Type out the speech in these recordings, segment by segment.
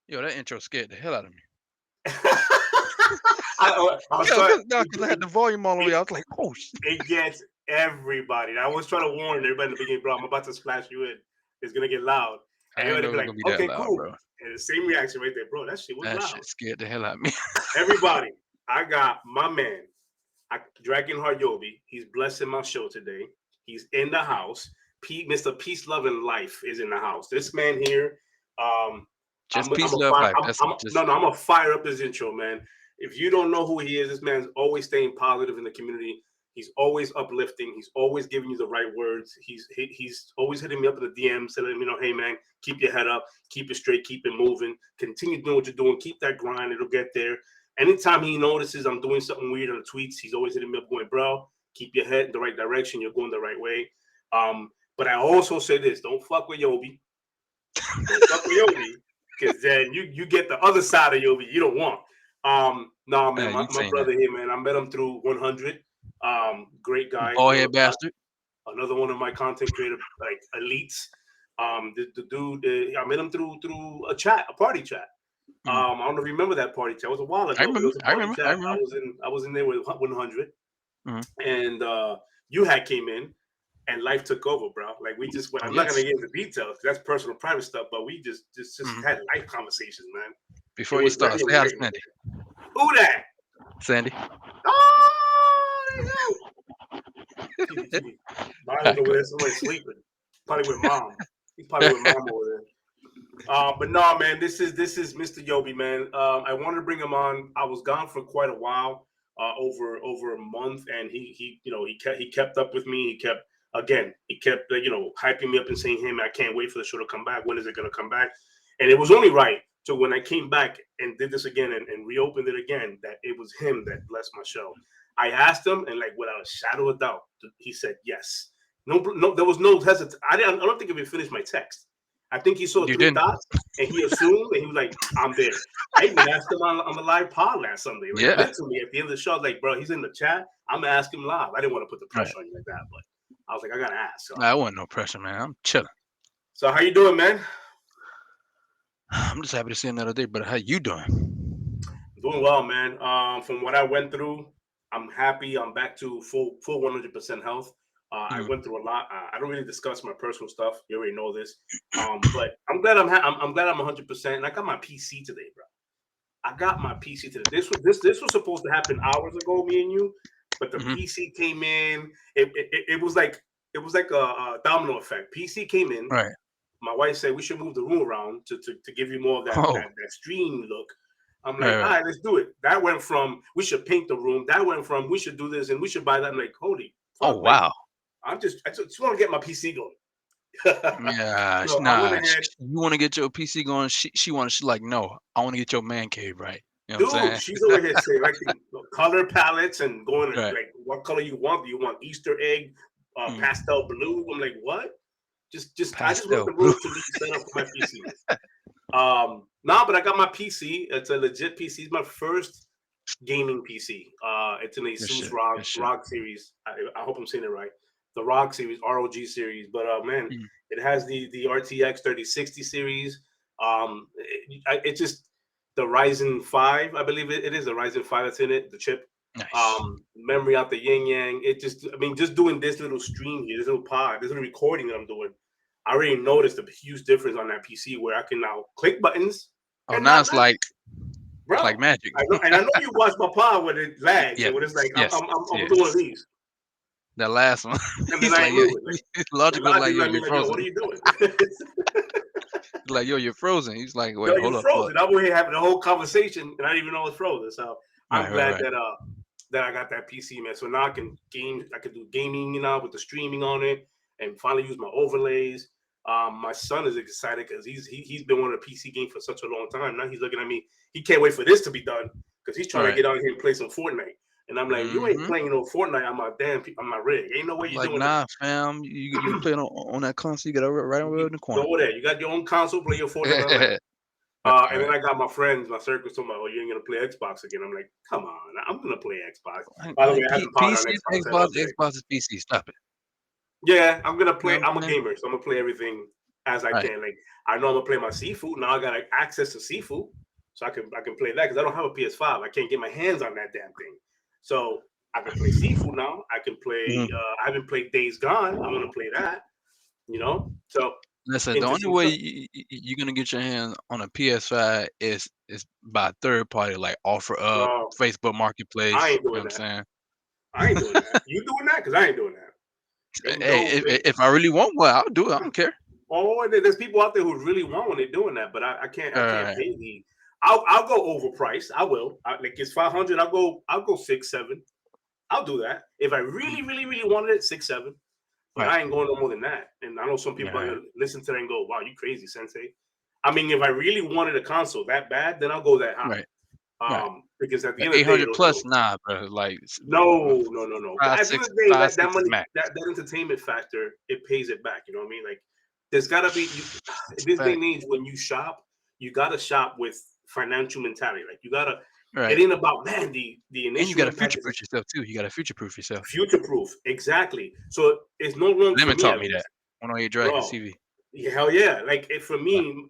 Yo, that intro scared the hell out of me. I was Yo, trying. cause I had the volume all the way. It, I was like, oh shit. it gets everybody. I was trying to warn everybody in the beginning, bro. I'm about to splash you in. It's gonna get loud, and I didn't everybody know it be was like, gonna be that "Okay, loud, cool." bro. And the same reaction right there, bro. That shit was That loud. shit scared the hell out of me. Everybody, I got my man, Dragonheart Yoby. He's blessing my show today. He's in the house. Mr. Peace, Love, and Life is in the house. This man here, um, Just peace, love, life. That's just I'm gonna fire up this intro, man. If you don't know who he is, this man's always staying positive in the community. He's always uplifting. He's always giving you the right words. He's always hitting me up in the DMs, telling me, hey man, keep your head up, keep it straight, keep it moving, continue doing what you're doing, keep that grind. It'll get there. Anytime he notices I'm doing something weird on the tweets, he's always hitting me up, going, bro, keep your head in the right direction. You're going the right way. But I also say this: don't fuck with Yoby. Don't fuck with Yoby, because then you get the other side of Yoby you don't want. No, man, you my saying that. brother here, man, I met him through 100. Great guy. Bald head bastard. Another one of my content creator like elites. The dude, I met him through a party chat. Mm. I don't know if you remember that party chat. It was a while I ago, but it remember. was a I party remember. I chat. remember. I was in there with 100, Mm. and you had came in, and life took over, bro. Like we just went. Oh I'm not gonna yes. get into details. That's personal, private stuff. But we just Mm. had life conversations, man. It Before you was start, very say hi to enlightening. Sandy. Who that? Sandy. Oh, there you go. Mine was over Go there somewhere sleeping. Probably with mom. He's probably with mom over there. But no, man, this is Mr. Yoby, man. I wanted to bring him on. I was gone for quite a while, over a month, and he kept up with me. He kept hyping me up and saying, "Hey, man, I can't wait for the show to come back. When is it gonna come back?" And it was only right. So when I came back and did this again and reopened it again, that it was him that blessed my show. I asked him, and like without a shadow of doubt, he said yes. No, no, there was no hesitation. I don't think I even finished my text. I think he saw You three didn't. dots and he assumed and he was like, I'm there. I even asked him on the live pod last Sunday. Like Yeah. literally at the end of the show, I was like, bro, he's in the chat. I'm gonna ask him live. I didn't want to put the Right. pressure on you like that, but I was like, I gotta ask. So, Nah, I wasn't no pressure, man. I'm chilling. so how you doing, man? I'm just happy to see another day. But how you doing? Doing well, man. From what I went through, I'm happy. I'm back to full 100% health. I Mm. went through a lot. I don't really discuss my personal stuff. You already know this. But I'm glad I'm glad I'm 100%. And I got my PC today, bro. I got my PC today. This was supposed to happen hours ago, me and you, but the Hmm. PC came in. It was like a domino effect. PC came in. Right. My wife said we should move the room around to give you more of that, Oh. that stream look. I'm like, Right. all Right. right, let's do it. That went from we should paint the room. That went from we should do this and we should buy that. I'm like, holy Oh fuck, like wow. I just want to get my PC going. Yeah. So I went Nah. ahead, You want to get your PC going? She's like, no. I want to get your man cave right. You know what I'm dude. saying? She's over here selecting color palettes and going to, Right. like, what color you want? Do you want Easter egg, Mm. pastel blue? I'm like, what? I just want Pastel the blue. room to be set up for my PC. No, but I got my PC. It's a legit PC. It's my first gaming PC. It's an Good Asus shit. ROG Good shit. ROG series. I hope I'm saying it right. The ROG series, ROG series. But man, Mm. it has the RTX 3060 series. It just the Ryzen 5, I believe it is the Ryzen 5 that's in it, the chip. Nice. Memory out the yin yang. I mean, just doing this little stream here, this little pod, this little recording that I'm doing. I already noticed a huge difference on that PC where I can now click buttons Oh, and now not it's lag. like Bro, magic. I know, and I know you watch my pod when it lags Yes. and when it's like Yes. I'm doing one of Yes. these, That last one. and then He's I like, ain't yeah. moving. Like He's the logical. Like, logic, yo, I you're mean, like, yo, what frozen. are you doing? He's like, yo, you're frozen. He's like, Yo, wait, you hold up, hold up. frozen. I'm over here having a whole conversation, and I didn't even know it's frozen. So I'm Right. Right. glad Right. that I got that PC, man. So now I can game. I can do gaming, with the streaming on it, and finally use my overlays. My son is excited because he's been wanting a PC game for such a long time. Now he's looking at me. He can't wait for this to be done because he's trying to Right. get out here and play some Fortnite. And I'm like, you ain't Mm-hmm. playing no Fortnite on my rig. Ain't no way you're Like, doing that. nah, fam. You play it on that console. You got to right over in the Go corner. over there. You got your own console. Play your Fortnite on that. Right. And then Right. I got my friends, my circles, talking about, oh, you ain't gonna play Xbox again. I'm like, come on, I'm gonna play Xbox. By the way, I haven't powered on PC is Xbox at Xbox. all today. Xbox is PC. Stop it. Yeah, I'm gonna You know play. what I'm I'm a saying? gamer, so I'm gonna play everything as I Right. can. Like I know I'm gonna play my Sifu. Now I got access to Sifu, so I can play that because I don't have a PS5. I can't get my hands on that damn thing. So I can play Sifu now. I can play. Mhm. I haven't played Days Gone. I'm gonna play that. So Listen, the only interesting way stuff. you're gonna get your hands on a PS5 is by third party, like OfferUp, Bro, Facebook I Marketplace. ain't You know doing what I'm that. saying? I ain't doing that. You doing that? Because I ain't doing that. Ain't Hey, no way. if I really want one, I'll do it. I don't care. Oh, there's people out there who really want when they're doing that, but I can't. I can't Alright. pay the. I'll go overpriced. I will. Like it's 500. I'll go 6, 7. I'll do that if I Mhm. really, really, really wanted it. 6, 7. But Right. I ain't going no more than that. And I know some Yeah, people are right. gonna listen to that and go, "Wow, you crazy, Sensei." I mean, if I really wanted a console that bad, then I'll go that high. Right. Right. Because at the But end of the day, 800 plus, nah, bro. Like no, no, no, no. five, At the end six, of the day, five, that six is money, max. that entertainment factor, it pays it back. You know what I mean? Like, there's gotta be this day Fact. and age when you shop, you gotta shop with financial mentality. Like, you gotta. It Right. ain't about man. The And you initial gotta impact future is proof yourself too. You gotta future proof yourself. future proof. Exactly. So it's no wrong for Lemon me taught at me that. least, 108 Dragons bro. TV. Yeah, hell yeah. Like for Yeah. me,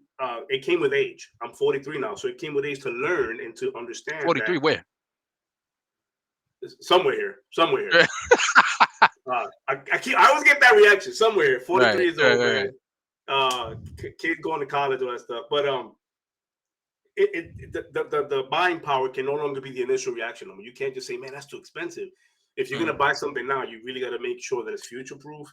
it came with age. I'm 43 now, so it came with age to learn and to understand that 43 where? somewhere here. I always get that reaction somewhere. 43 Right. years Right. old, Right. man. Right. Kids going to college, all that stuff. But the buying power can no longer be the initial reaction. I mean, you can't just say, "Man, that's too expensive." If you're gonna Mhm. buy something now, you really got to make sure that it's future proof.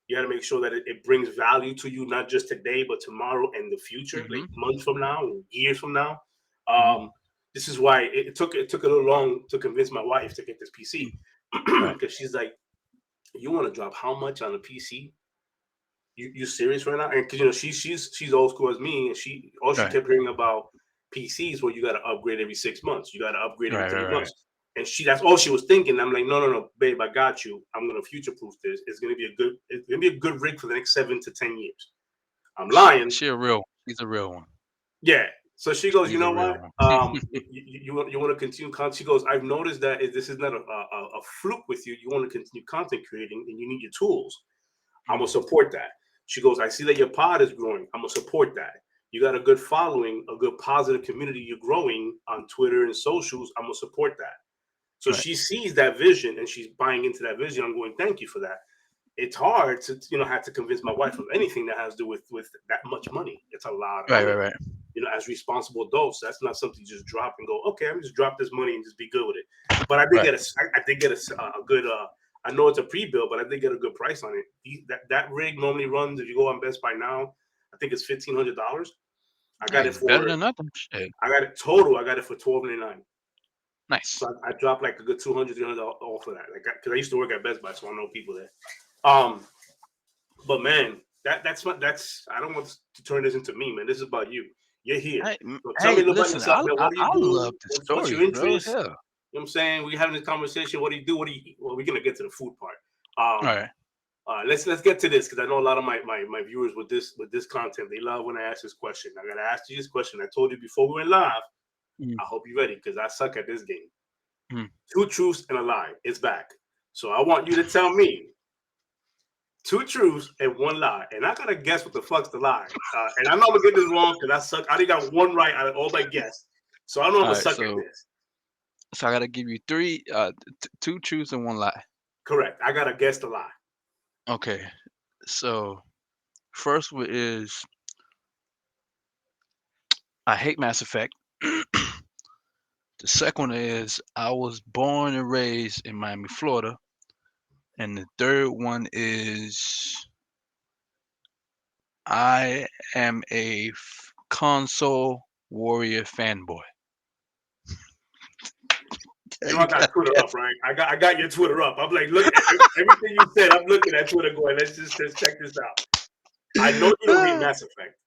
You got to make sure that it brings value to you, not just today, but tomorrow and the future, like Mhm. months from now, years from now. Mhm. Um, this is why it took a little long to convince my wife to get this Mm. PC Right. because she's like, "You want to drop how much on a PC? You serious right now?" And because she's old school as me, and she Right. kept hearing about PCs where you got to upgrade every 6 months, you got to upgrade every Right. Right. three Right. months, and that's all she was thinking. I'm like, no, no, no, babe, I got you. I'm gonna future proof this. It's gonna be a good rig for the next 7 to 10 years. I'm lying. She a real. She's a real one. Yeah. So she goes, you She's a know real what? one. You want to continue content? She goes, I've noticed that this is not a fluke with you. You want to continue content creating, and you need your tools. I'm gonna Mm. support that. She goes, I see that your pod is growing. I'm gonna support that. You got a good following, a good positive community. You're growing on Twitter and socials. I'm gonna support that. So Right. she sees that vision and she's buying into that vision. I'm going, thank you for that. It's hard to have to convince my wife of anything that has to do with that much money. It's a lot of Right. Right. money. Right. As responsible adults, that's not something you just drop and go, okay, I'm just drop this money and just be good with it. But I did Right. get I did get a good. I know it's a pre-bill, but I did get a good price on it. That rig normally runs, if you go on Best Buy now, I think it's $1,500. I got Hey, it better for than nothing. Shit. I got it total. I got it for $1,299. Nice. So I dropped like a good 200, $300 off of that. Like, because I used to work at Best Buy, so I know people there. Um, but man, that's I don't want to turn this into me, man. This is about you. You're here. So tell me Hey, a little about listen. yourself, man. What do I you love do? the What's your stories, bro. interest? Hell. You know what I'm saying? We're having this conversation. What do you do? What do you eat? Well, we're gonna get to the food part. Um, Right. let's get to this because I know a lot of my viewers with this content, they love when I ask this question. I gotta ask you this question. I told you before we went live. Mm. I hope you're ready because I suck at this game. Mm. Two truths and a lie. It's back. So I want you to tell me two truths and one lie, and I gotta guess what the fuck's the lie. And I know I'm gonna get this wrong because I suck. I only got one right out of all my guess, so I know I'm All gonna right. suck at this. So I gotta give you three, two truths and one lie. Correct. I gotta guess the lie. Okay. So first one is I hate Mass Effect. The second one is I was born and raised in Miami, Florida. And the third one is I am a console warrior fanboy. You know You I got got Twitter that? up, right? I got your Twitter up. I'm like, look, everything you said. I'm looking at Twitter, going, let's check this out. I know you don't hate Mass Effect.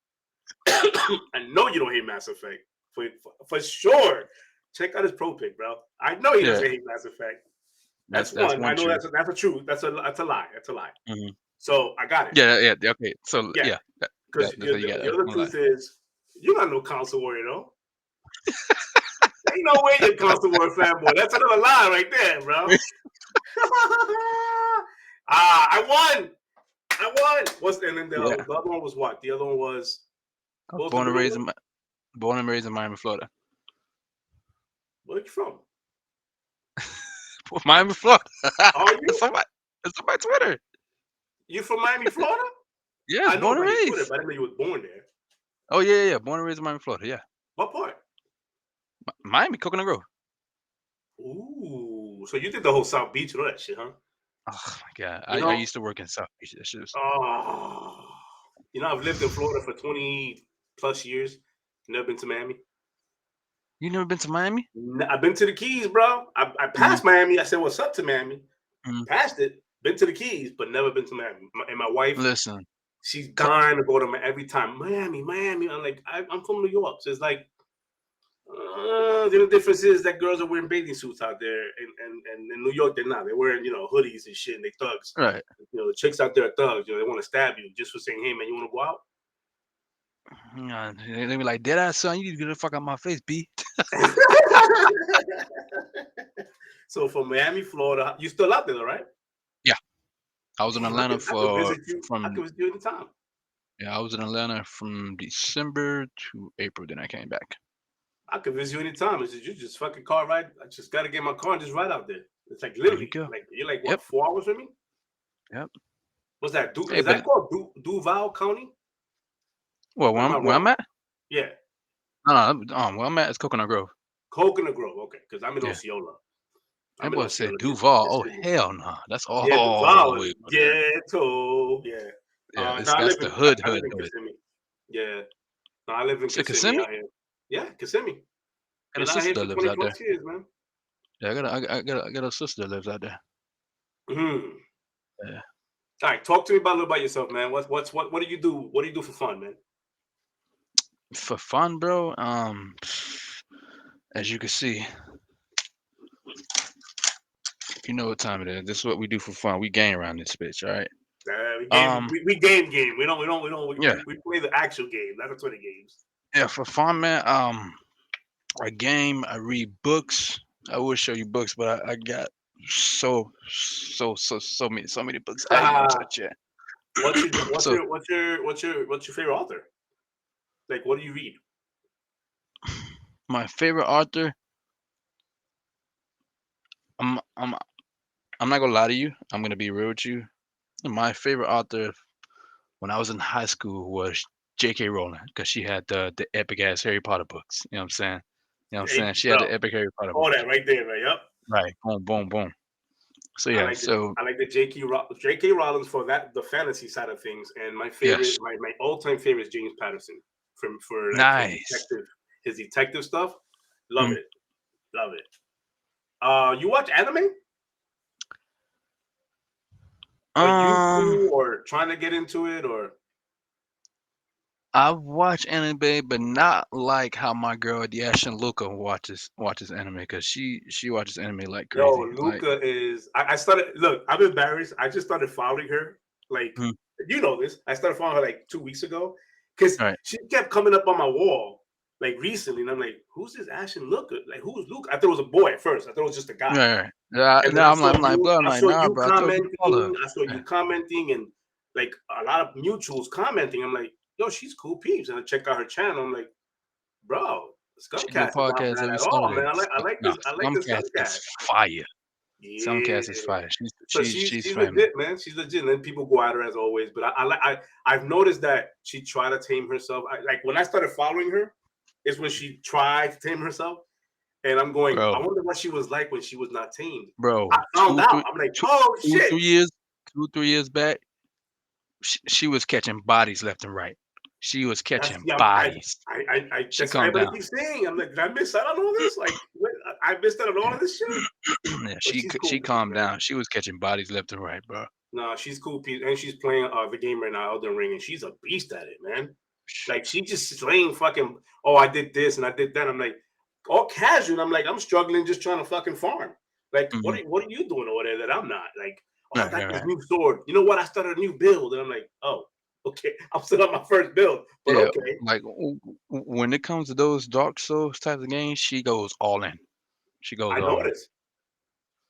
I know you don't hate Mass Effect for sure. Check out his pro pick, bro. I know he Yeah, doesn't hate Mass Effect. That's that's one. I one know truth. that's a truth. That's a lie. That's a lie. Mhm. So I got it. Yeah, yeah, yeah, okay. So Yeah, yeah, because that's what you got. the That's other one lie. truth is you're not no console warrior though. Ain't no way you're a console warrior fanboy. That's another lie right there, bro. I won. I won. What's and then Yeah, the other one was what? The other one was I was what was the middle one? born and raised in Miami, Florida. Where you from? Miami, Florida. Are It's you? on my it's on my Twitter. You from Miami, Florida? Yes, I know born and about your Twitter, raised. but I didn't know you was born there. Oh yeah. Born and raised in Miami, Florida. Yeah, What part? Miami, Coconut Grove. Ooh, so you did the whole South Beach and all that shit, huh? Oh my God, You I know, used to work in South Beach. That shit was. oh, I've lived in Florida for 20 plus years. Never been to Miami. You never been to Miami? I've been to the Keys, bro. I Mm-hmm. passed Miami. I said, "What's up to Miami?" Mm-hmm. Passed it. Been to the Keys, but never been to Miami. And my wife, Listen, she's co- dying to go to Miami every time. Miami, Miami. I'm like, I'm from New York, so it's like the only difference is that girls are wearing bathing suits out there, and in New York they're not. They're wearing hoodies and shit, and they thugs. right? The chicks out there are thugs. They want to stab you just for saying, "Hey man, you want to go out?" Yeah, they be like, "Dead ass son, you need to get the fuck out my face, B." So from Miami, Florida, you still out there, though, right? Yeah, I was in Damn, Atlanta I could for visit you. I from could visit you anytime. yeah, I was in Atlanta from December to April. Then I came back. I could visit you anytime. It's just, you just fucking car ride. I just gotta get my car and just ride out there. It's like There you literally, go. like you're like what, Yep, 4 hours from me? yep. What's that? Hey, Is but that called Duval County? well, Or am I where I'm wrong? at? Yeah, No, where I'm at is Coconut Grove. Coconut Grove. Okay, because I'm in Yeah, Osceola. that I'm in boy said Osceola, Duval. Oh Kissimmee. hell no, that's Yeah, all the Duval way is over there. ghetto. Yeah. Yeah, No, it's that's the hood, I live hood, in hood. Kissimmee. Yeah. No, I live in Shit, Kissimmee Kissimmee? out here. Yeah, Kissimmee. I got a Been out sister here that for lives 20 out there. plus years, man. Yeah, I got a sister that lives out there. Hmm. Yeah. All right, talk to me about a little about yourself, man. What do you do? What do you do for fun, man? For fun, bro. As you can see, you know what time it is. This is what we do for fun. We gang around this bitch, all right? Um, We game. yeah, We play the actual game, not the Twitter games. yeah, for fun, man. I game, I read books. I would show you books, but I got so many books I ain't gonna touch yet. So What's your favorite author? Like, what do you read? my favorite author, I'm I'm I'm not gonna lie to you. I'm gonna be real with you. My favorite author when I was in high school was J.K. Rowling because she had the epic ass Harry Potter books. You know what I'm saying? You know what I'm Hey, saying? She had bro, the epic Harry Potter all books. that right there, right? Yep. Right. Boom, boom, boom. So yeah. So I like the J.K. Rowling for that the fantasy side of things, and yes, my all time favorite is James Patterson for like nice. his detective stuff. Love Mm. it, love it. You watch anime? Are you Um, to or trying to get into it or? I watch anime, but not like how my girl Yashin Luca watches anime because she watches anime like Yo, crazy. Like, Luca is. I started. Look, I'm embarrassed. I just started following her. Like, mm, you know this. I started following her like 2 weeks ago because right, she kept coming up on my wall like recently, and I'm like, "Who's this Ashton Luca? Like, who's Luca?" I thought it was a boy at first. I thought it was just a guy. right. Yeah, And then no, I'm like, bro, I'm I like, saw nah, you bro. I told you to follow her. commenting. I saw you Yeah. commenting, and like a lot of mutuals commenting. I'm like, "Yo, she's cool peeps." And I check out her channel. I'm like, "Bro, She do a Skunkcast is not podcast bad every at all, man. Saturday. No, I like the Slumcast is Skunkcast." fire. Yeah. Slumcast is fire. So She's she's family. legit, man. She's legit. And then people go at her as always. But I've noticed that she tried to tame herself. Like when I started following her, is when she tried to tame herself. And I'm going, I Bro, wonder what she was like when she was not tamed. bro, I found out. I'm like, two, oh two, shit. 3 years, 2, 3 years back, she was catching bodies left and right. She was That's catching yeah. bodies. She That's what calmed everybody down. keeps saying. I'm like, did I miss out on all this? Like, what, I missed out on all of this shit. Yeah, But she's she cool, peeps, calmed man. down. She was catching bodies left and right, bro. No, she's cool, peeps, and she's playing the game right now, Elden Ring, and she's a beast at it, man. Like she just slaying fucking. Oh, I did this and I did that. I'm like all casual. And I'm like I'm struggling just trying to fucking farm. Like Hmm. what are you doing over there that I'm not? Like oh I Right, got right, this right. new sword. You know what? I started a new build, and I'm like oh okay. I'm still on my first build, but Yeah, okay. like when it comes to those Dark Souls types of games, she goes all in. She goes I all in. noticed.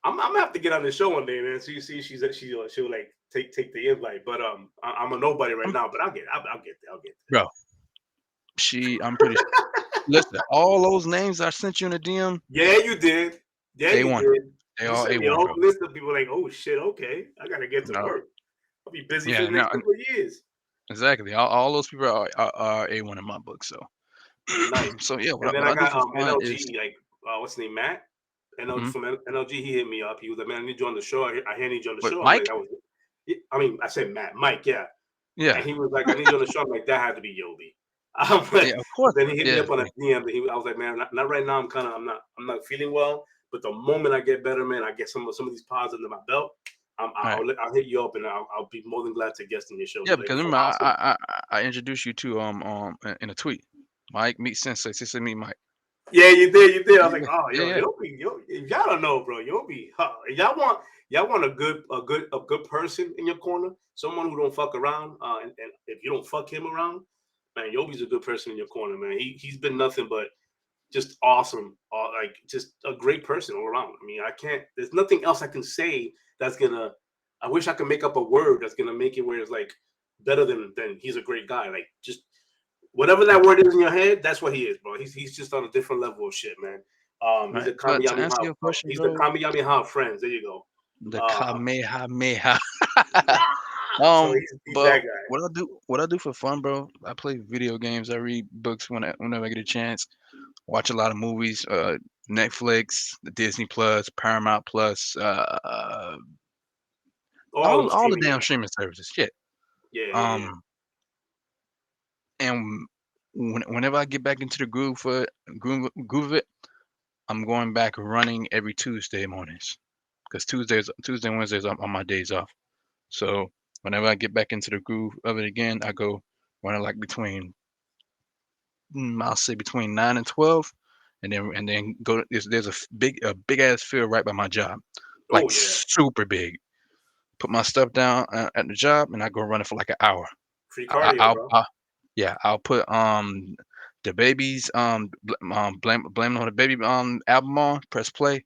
I'm gonna have to get on the show one day, man. See, she'll like take the invite, but I'm a nobody right I'm, now, but I'll get there. I'll get bro, I'm pretty. Listen, all those names I sent you in the DM, there. Yeah, you did. Yeah, you A1. did. They You all sent me a A1, whole bro. list of people like, oh shit, okay, I gotta get to No, work. I'll be busy for yeah, the no, next couple of years. exactly. All those people are A1 in my book. So, Nice. so yeah, And then what I I do got for fun is, NLG, like what's his name, Matt? NLG mhm, from NLG, he hit me up. He was like, "Man, I need you on the show. I need you on the what show." I'm like, Mike? "That was." I mean, I said Matt, Mike, yeah. And Yeah, he was like, "I need you on the show." I'm like, "That had to be Yobi." I'm yeah, like, of but course, then bro. he hit me Yeah, up on a DM. I was like, "Man, not right now. I'm not feeling well. But the moment I get better, man, I get some of these pods under my belt. all right. I'll hit you up, and I'll be more than glad to guest on your show. Yeah, Like, because remember awesome. I introduced you to in a tweet. Mike meet Sensei. Sensei meet Mike. Yeah, you did. I was like, Yeah, oh, yeah, yeah. yo, if y'all don't know, bro, you'll be. Huh. If y'all want a good person in your corner, someone who don't fuck around, and if you don't fuck him around, man, Yobi's a good person in your corner, man. He's been nothing but just awesome, like just a great person all around. I mean, I can't. There's nothing else I can say that's gonna. I wish I could make up a word that's gonna make it where it's like better than he's a great guy. Like just whatever that word is in your head, that's what he is, bro. He's just on a different level of shit, man. He's Right. a But to Kamiyami answer Hao, your bro. question, He's the bro, Kamiyami Hao of friends. There you go. the Uh, Kamehameha. so he's But that guy. what I do for fun, bro, I play video games. I read books whenever I get a chance. Watch a lot of movies. Netflix, Disney Plus, Paramount Plus, All the all the streaming damn apps. streaming services. Shit. Yeah. Um, and whenever I get back into the groove of it, I'm going back running every Tuesday mornings because Tuesday and Wednesdays are my days off. So whenever I get back into the groove of it again, I go running like between I'll say between 9 and 12, and then go. There's a big ass field right by my job, Oh like yeah. super big. Put my stuff down at the job, and I go running for like an hour. Free I, cardio, I'll, bro. i yeah, I'll put the babies blame it on the baby album on, press play,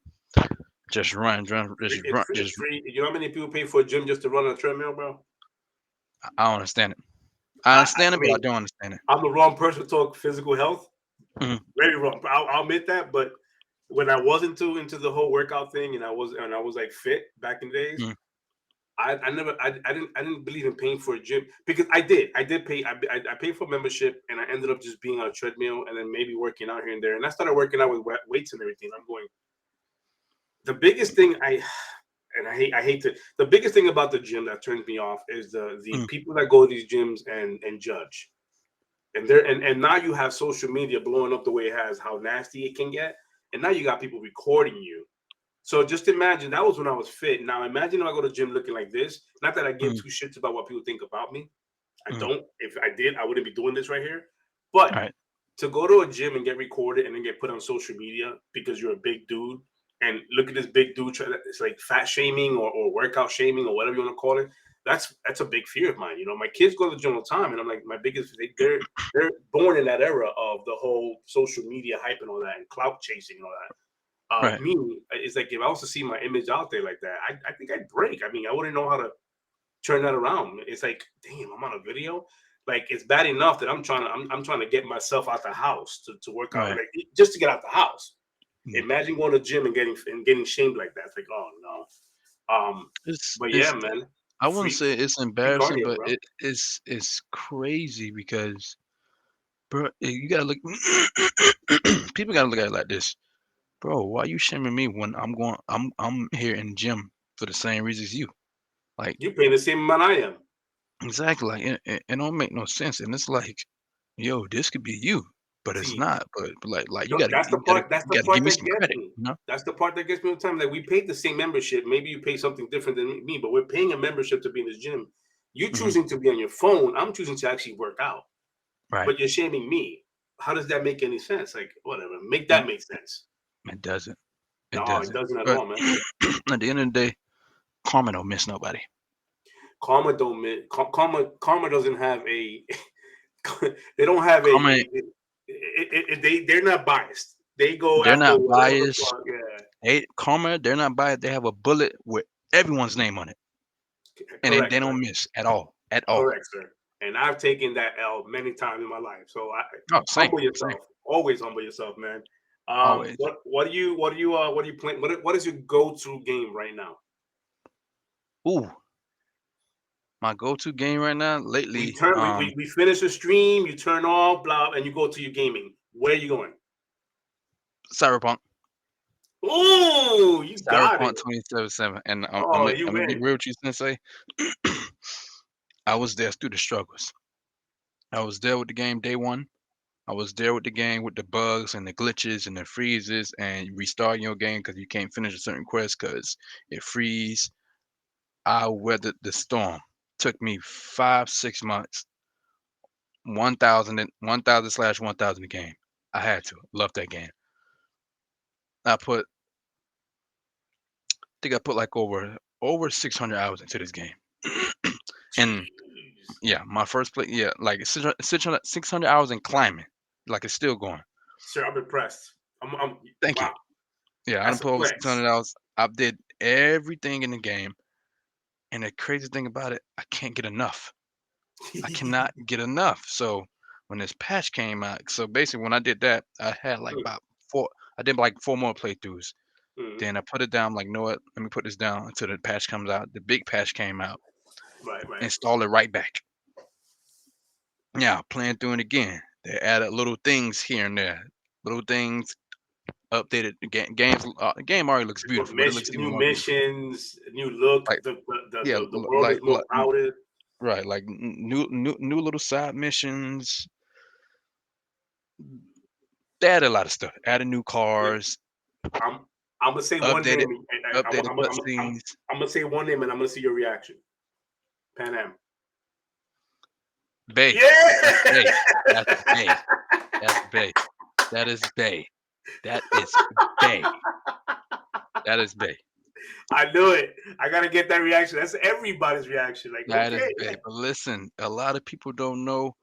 just run, It's just free. You know how many people pay for a gym just to run on a treadmill, bro? I don't understand it. I understand I it, but I mean, don't understand it. I'm the wrong person to talk physical health. Mhm, Very wrong. I'll admit that. But when I was into the whole workout thing, and I was like fit back in days, mhm, I never I didn't believe in paying for a gym because I did pay I paid for membership, and I ended up just being on a treadmill and then maybe working out here and there, and I started working out with weights and everything. I'm going, the biggest thing I hate to, the biggest thing about the gym that turns me off is the mhm, people that go to these gyms and judge, and now you have social media blowing up the way it has, how nasty it can get, and now you got people recording you. So just imagine, that was when I was fit. Now imagine if I go to the gym looking like this. Not that I give mhm, two shits about what people think about me. I mhm. don't. If I did, I wouldn't be doing this right here. But All right, to go to a gym and get recorded and then get put on social media because you're a big dude, and look at this big dude, it's like fat shaming or workout shaming or whatever you want to call it. That's a big fear of mine. You know, my kids go to the gym all the time, and I'm like, my biggest, they're born in that era of the whole social media hype and all that, and clout chasing and all that. right. Me, it's like if I was to see my image out there like that, I think I'd break. I mean, I wouldn't know how to turn that around. It's like, damn, I'm on a video. Like it's bad enough that I'm trying to get myself out the house to work out, Right. like just to get out the house. Mm. Imagine going to the gym and getting shamed like that. It's like, oh no. But yeah, It's man, I wouldn't free say it's free embarrassing, cardio, but bro. it's crazy because, bro, you gotta look. People gotta look at it like this, bro. Why you shaming me when I'm here in the gym for the same reason as you? Like You paying the same amount I am. exactly, like it don't make no sense, and it's like, yo, this could be you, but it's See, not. But like you no, gotta that's the you gotta part. That's you the gotta part give me that some gets credit, me. you know? That's the part that gets me all the time. Like we paid the same membership. Maybe you pay something different than me, but we're paying a membership to be in this gym. You Hmm. choosing to be on your phone. I'm choosing to actually work out. Right. But you're shaming me. How does that make any sense? Like whatever. Make It, that make sense. it doesn't. It No, it doesn't. doesn't at But all, man. at the end of the day, karma don't miss nobody. Karma don't karma doesn't have a they don't have Karma, they're not biased. They go They're after not whatever the biased. fuck. Yeah, Karma, they're not biased. They have a bullet with everyone's name on it, and then correct, they sir. don't miss at all. At all. Correct, sir. And I've taken that L many times in my life. So Oh, same, humble same. yourself. Always humble yourself, man. Always. What do you plan? What is your go to game right now? Ooh, my go-to game right now We lately. turn we finish the stream, you turn off, blah, and you go to your gaming. Where are you going? Cyberpunk. Oh, you got it. Cyberpunk 2077. And Oh, you I'm gonna be win. real with you, Sensei. I was there through the struggles. I was there with the game day one. I was there with the game with the bugs and the glitches and the freezes and restarting your game because you can't finish a certain quest because it freeze. I weathered the storm. Took me 5 6 months. 1,000 slash 1,000 a game. I had to. Love that game. I put think I put like over 600 hours into this game. And Jeez. yeah, my first play, yeah, like 600 hours in climbing. Like it's still going. Sir, I'm impressed. Thank you. Wow. Yeah, I done That's a put over flex. 600 hours. I did everything in the game. And the crazy thing about it, I can't get enough. I cannot get enough. So when this patch came out, so basically when I did that, I had like about four. I did like four more playthroughs. Mhm. Then I put it down. Like, you know what? Let me put this down until the patch comes out. The big patch came out. Right, right. Install it right back. Yeah, playing through it again. They added little things here and there. Little things updated. The game already looks Put beautiful, but it looks even new more beautiful. missions, new look. Like yeah, The world is more crowded. right. Like new little side missions. They added a lot of stuff. Added new Wait, cars. I'm I'm gonna say one Updated name. And updated cutscenes. I'm gonna say one name, and I'm gonna see your reaction. Pan Am. Bay. That's Bay. Yeah. That's Bay. That's Bay. That is Bay. That is Bay. That is Bay. I knew it. I gotta get that reaction. That's everybody's reaction. Like, That is okay, Bay. But listen, a lot of people don't know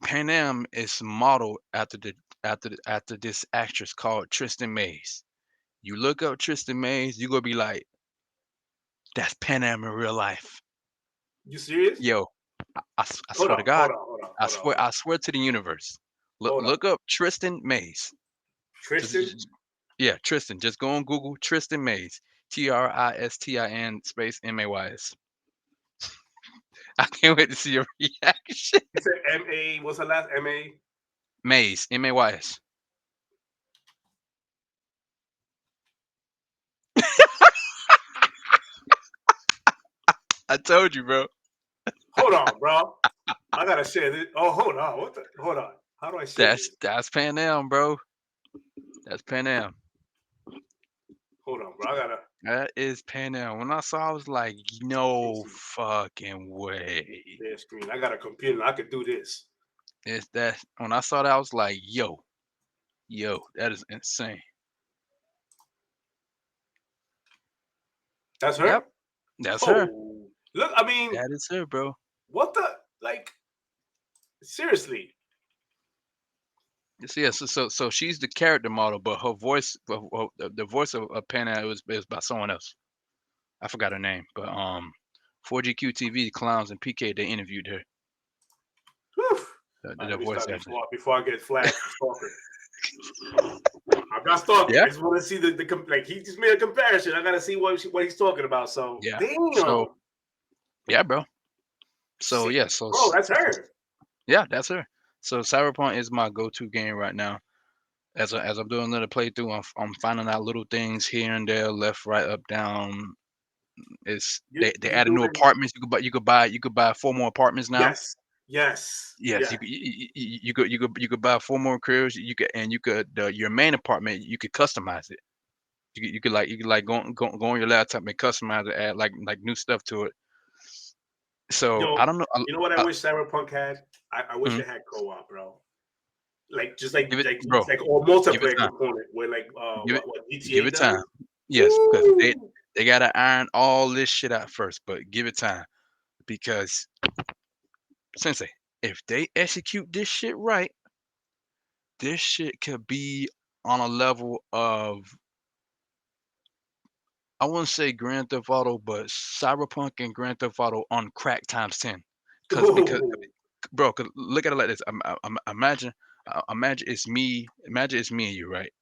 Pan Am is modeled after this actress called Tristan Mays. You look up Tristan Mays, you gonna be like, that's Pan Am in real life. you serious? Yo, I swear to God, Hold on. I swear to the universe. Hold on. Look up Tristan Mays. Tristan. Yeah, Tristan. Just go on Google Tristan Mays. Tristin space Mays. I can't wait to see your reaction. You said M.A. What's her last M.A.? Mays, Mays. I told you, bro. Hold on, bro. I gotta share this. Oh, hold on. Hold on. How do I share this? That's Pan Am, bro. That's Pan Am. Hold on, bro. I gotta That is Pan Am. When I saw, I was like, let me no see. fucking way. Share screen. I got a computer. I could do this. It's that when I saw that, I was like, yo, that is insane. That's Yep, her. that's her. Oh, look. I mean, That is her, bro. what the like? Seriously. Yeah, so she's the character model, but her voice, the voice of Pana is by someone else. I forgot her name, but 4GQ TV, Clowns and PK, they interviewed her, Whew. All right, the let me voice stop actor. before I get flagged for stalker. I'm not stalking. Yeah, I just want to see like he just made a comparison. I gotta see what he's talking about. So yeah. So damn. yeah, bro. So See, yeah, bro, that's her. yeah, that's her. So Cyberpunk is my go-to game right now. As I'm doing another playthrough, I'm finding out little things here and there, left, right, up, down. It's they You added new doing? apartments. You could buy four more apartments now. Yes, yes, Yes, yes. you could buy four more cribs. You could your main apartment you could customize it. You could like go on your laptop and customize it, add like new stuff to it. So Yo, I don't know. you know what I wish Cyberpunk had? I wish Mhm. it had co-op, bro. Like just Give it, like bro. like or Give it multiplayer time. component where like Give it what give GTA it time. does. Yes, because Woo! they gotta iron all this shit out first, but give it time because Sensei, if they execute this shit right, this shit could be on a level of, I wouldn't say Grand Theft Auto, but Cyberpunk and Grand Theft Auto on crack times 10. Because Oh, bro, 'cause look at it like this. Imagine it's me and you, right?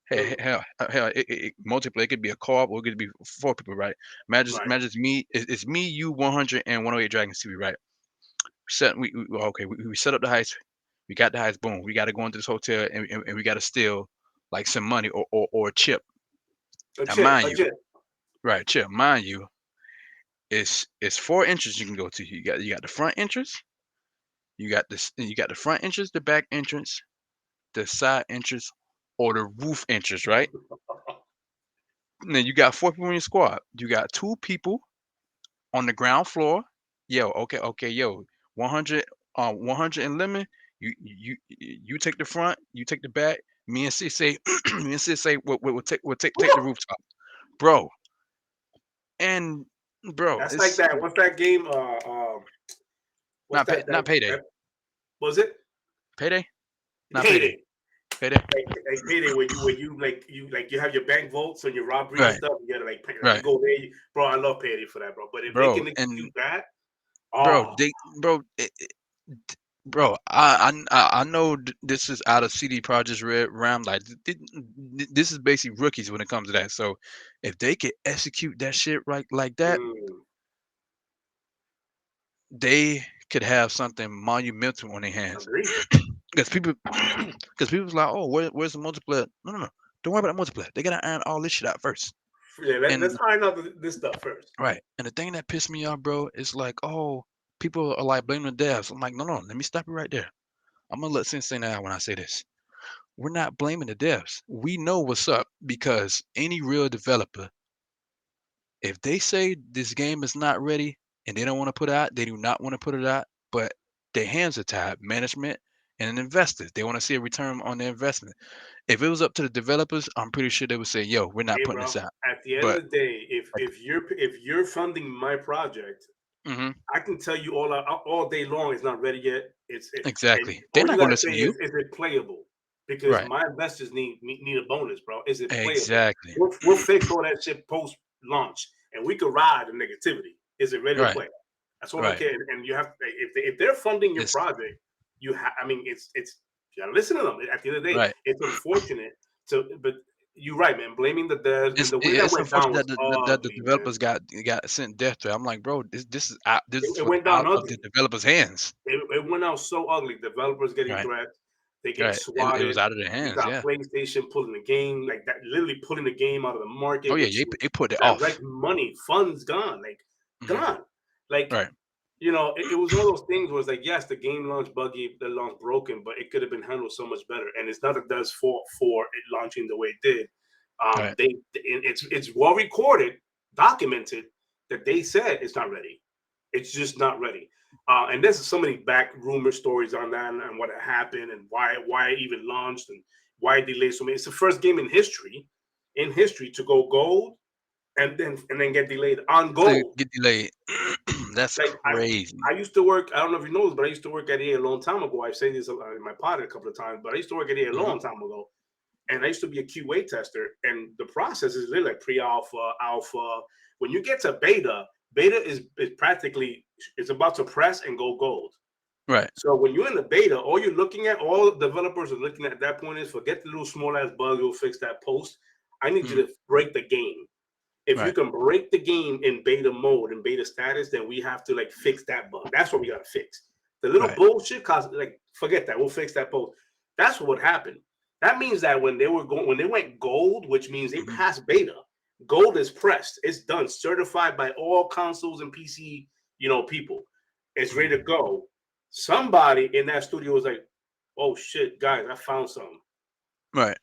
Hey, mm, hell, multiplayer. It could be a co-op or it could be four people, right? Imagine, right. imagine it's me. It's me, you, 100 and 108 Dragons TV, right? Okay. We set up the heist. We got the heist. Boom. We got to go into this hotel and we got to steal like some money or a chip. A Now, chip, mind a you, chip. right? Chip. Mind you, it's four entrances you can go to. You got the front entrance. You got this. You got the front entrance, the back entrance, the side entrance, or the roof entrance, right? Now you got four people in your squad. You got two people on the ground floor. Yo. 100, 100 and lemon. You take the front. You take the back. Me and Sis say, me and Sis say, we'll take the rooftop, bro. And bro, That's like it's that. What's that game? What's not payday. that was it? Payday, not payday. Payday. Payday. Like payday where you have your bank vaults and your robbery and Right, stuff. You gotta like you right, go there, bro. I love payday for that, bro. But if they bro. can And execute that, bro, oh, bro, bro. I know this is out of CD Projekt Red realm. Like this is basically rookies when it comes to that. So if they could execute that shit right like that, mm, they could have something monumental on their hands. agreed. Because people, because people's like, oh, where's the multiplayer? No. Don't worry about the multiplayer. They gotta iron all this shit out first. Yeah, And let's iron out this stuff first. right. And the thing that pissed me off, bro, is like, oh, people are like blaming the devs. I'm like, no. Let me stop you right there. I'm gonna let Sensei know when I say this. We're not blaming the devs. We know what's up because any real developer, if they say this game is not ready and they don't want to put it out, they do not want to put it out, but their hands are tied, management and investors. They want to see a return on their investment. If it was up to the developers, I'm pretty sure they would say, yo, we're not Hey, putting bro. this out. At the end of But the day, if you're funding my project, hmm I can tell you all day long it's not ready yet. And exactly. They're all you not gonna gotta listen say to you. is it playable? Because Right. my investors need a bonus, bro. Is it playable? Exactly. We'll fix all that shit post launch, and we could ride the negativity. Is it ready to Right. play? That's all I Right. care. And you have if they're funding your It's project, I mean, it's you gotta listen to them. At the end of the day, right. it's unfortunate but you're right, man. Blaming the devs and It's the way that it's went down unfortunate was that the ugly, man. developers got sent death threat. I'm like, bro, this It was went down out of the ugly. developers' hands. It went out so ugly. Developers getting Right. threats, they getting Right. It was swatted. out of their You hands. got Yeah. PlayStation pulling the game like that, literally pulling the game out of the Oh market, yeah. which was They put it off. direct money, funds gone, like Hmm. gone. Like Right. it was one of those things where it's like, yes, the game launched buggy, the launch broken, but it could have been handled so much better. And it's not a Dev's fault for it launching the way it did. Right. It's well recorded, documented that they said it's not ready. It's just not ready. And there's so many back rumor stories on that and what happened and why it even launched and why it delayed so many. It's the first game in history to go gold and then get delayed on To gold. get delayed. That's Like crazy. I used to work. I don't know if you know this, but I used to work at EA a long time ago. I've said this in my pod a couple of times, but I used to work at EA a Hmm. long time ago, and I used to be a QA tester. And the process is literally like pre-alpha, alpha. When you get to beta, beta is practically it's about to press and go gold. Right. So when you're in the beta, all you're looking at, all developers are looking at that point is forget the little small ass bug. You'll fix that post. I need you Hmm. to break the game. If you Right. can break the game in beta mode and beta status, then we have to like fix that bug. That's what we gotta fix. The little Right. bullshit cause like forget that. We'll fix that post. That's what happened. That means that when they went gold, which means they Hmm. passed beta, gold is pressed. It's done, certified by all consoles and PC, people. It's ready to Hmm. go. Somebody in that studio was like, "Oh shit, guys, I found something. Right.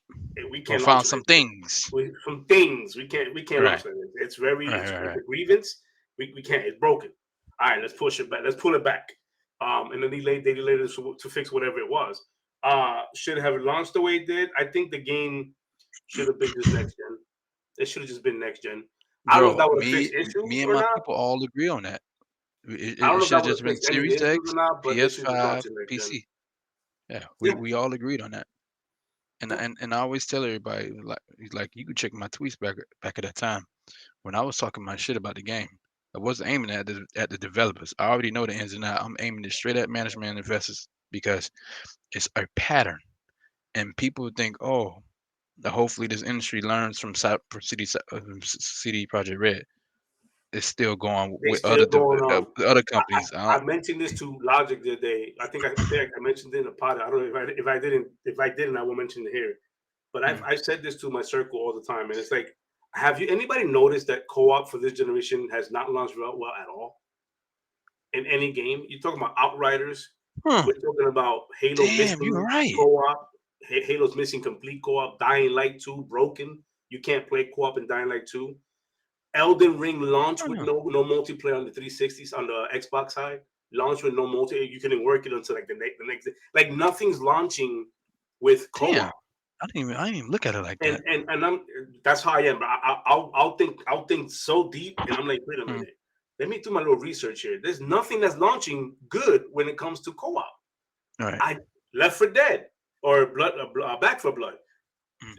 We Or can't launch found it some like this. things. Some things we can't Right. launch like this. Right. It's Right. a grievance. We can't. It's broken. All right, let's push it back. Let's pull it back. And then they delayed it to fix whatever it was. Should have launched the way it did. I think the game should have been just next gen. It should have just been next gen. I don't know if Bro, that would have me fixed issues me and or my not. people all agree on that. I don't It know if should that have would just have been fixed any Series issues or X, not, but they should just launch PS5, it next gen. PC. Yeah, we Yeah, we all agreed on that. and I always tell everybody like you can check my tweets back at that time when I was talking my shit about the game. I wasn't aiming at the developers. I already know the ins and outs. I'm aiming it straight at management and investors because it's a pattern. And people think, oh, hopefully this industry learns from CD Project Red. It's still going They with still going on. other I, companies. I I don't, mentioned this to Logic the other day. I mentioned it in a pod. I don't know if I didn't I will mention it here. But mm, I said this to my circle all the time, and it's like, have you anybody noticed that co-op for this generation has not launched well at all in any game? You're talking about Outriders. huh, We're talking about Halo damn, you're missing right. co-op. Halo's missing complete co-op. Dying Light 2 broken. You can't play co-op in Dying Light 2. Elden Ring launched with Huh, no multiplayer on the 360s on the Xbox side. Launched with no multiplayer. You couldn't work it until like the next day. Like nothing's launching with damn, co-op. I didn't even look at it like And that. I'm that's how I am. But I'll think so deep, and I'm like, wait a Mm, minute. Let me do my little research here. There's nothing that's launching good when it comes to co-op. all right. I Left for Dead or Back for Blood Mm,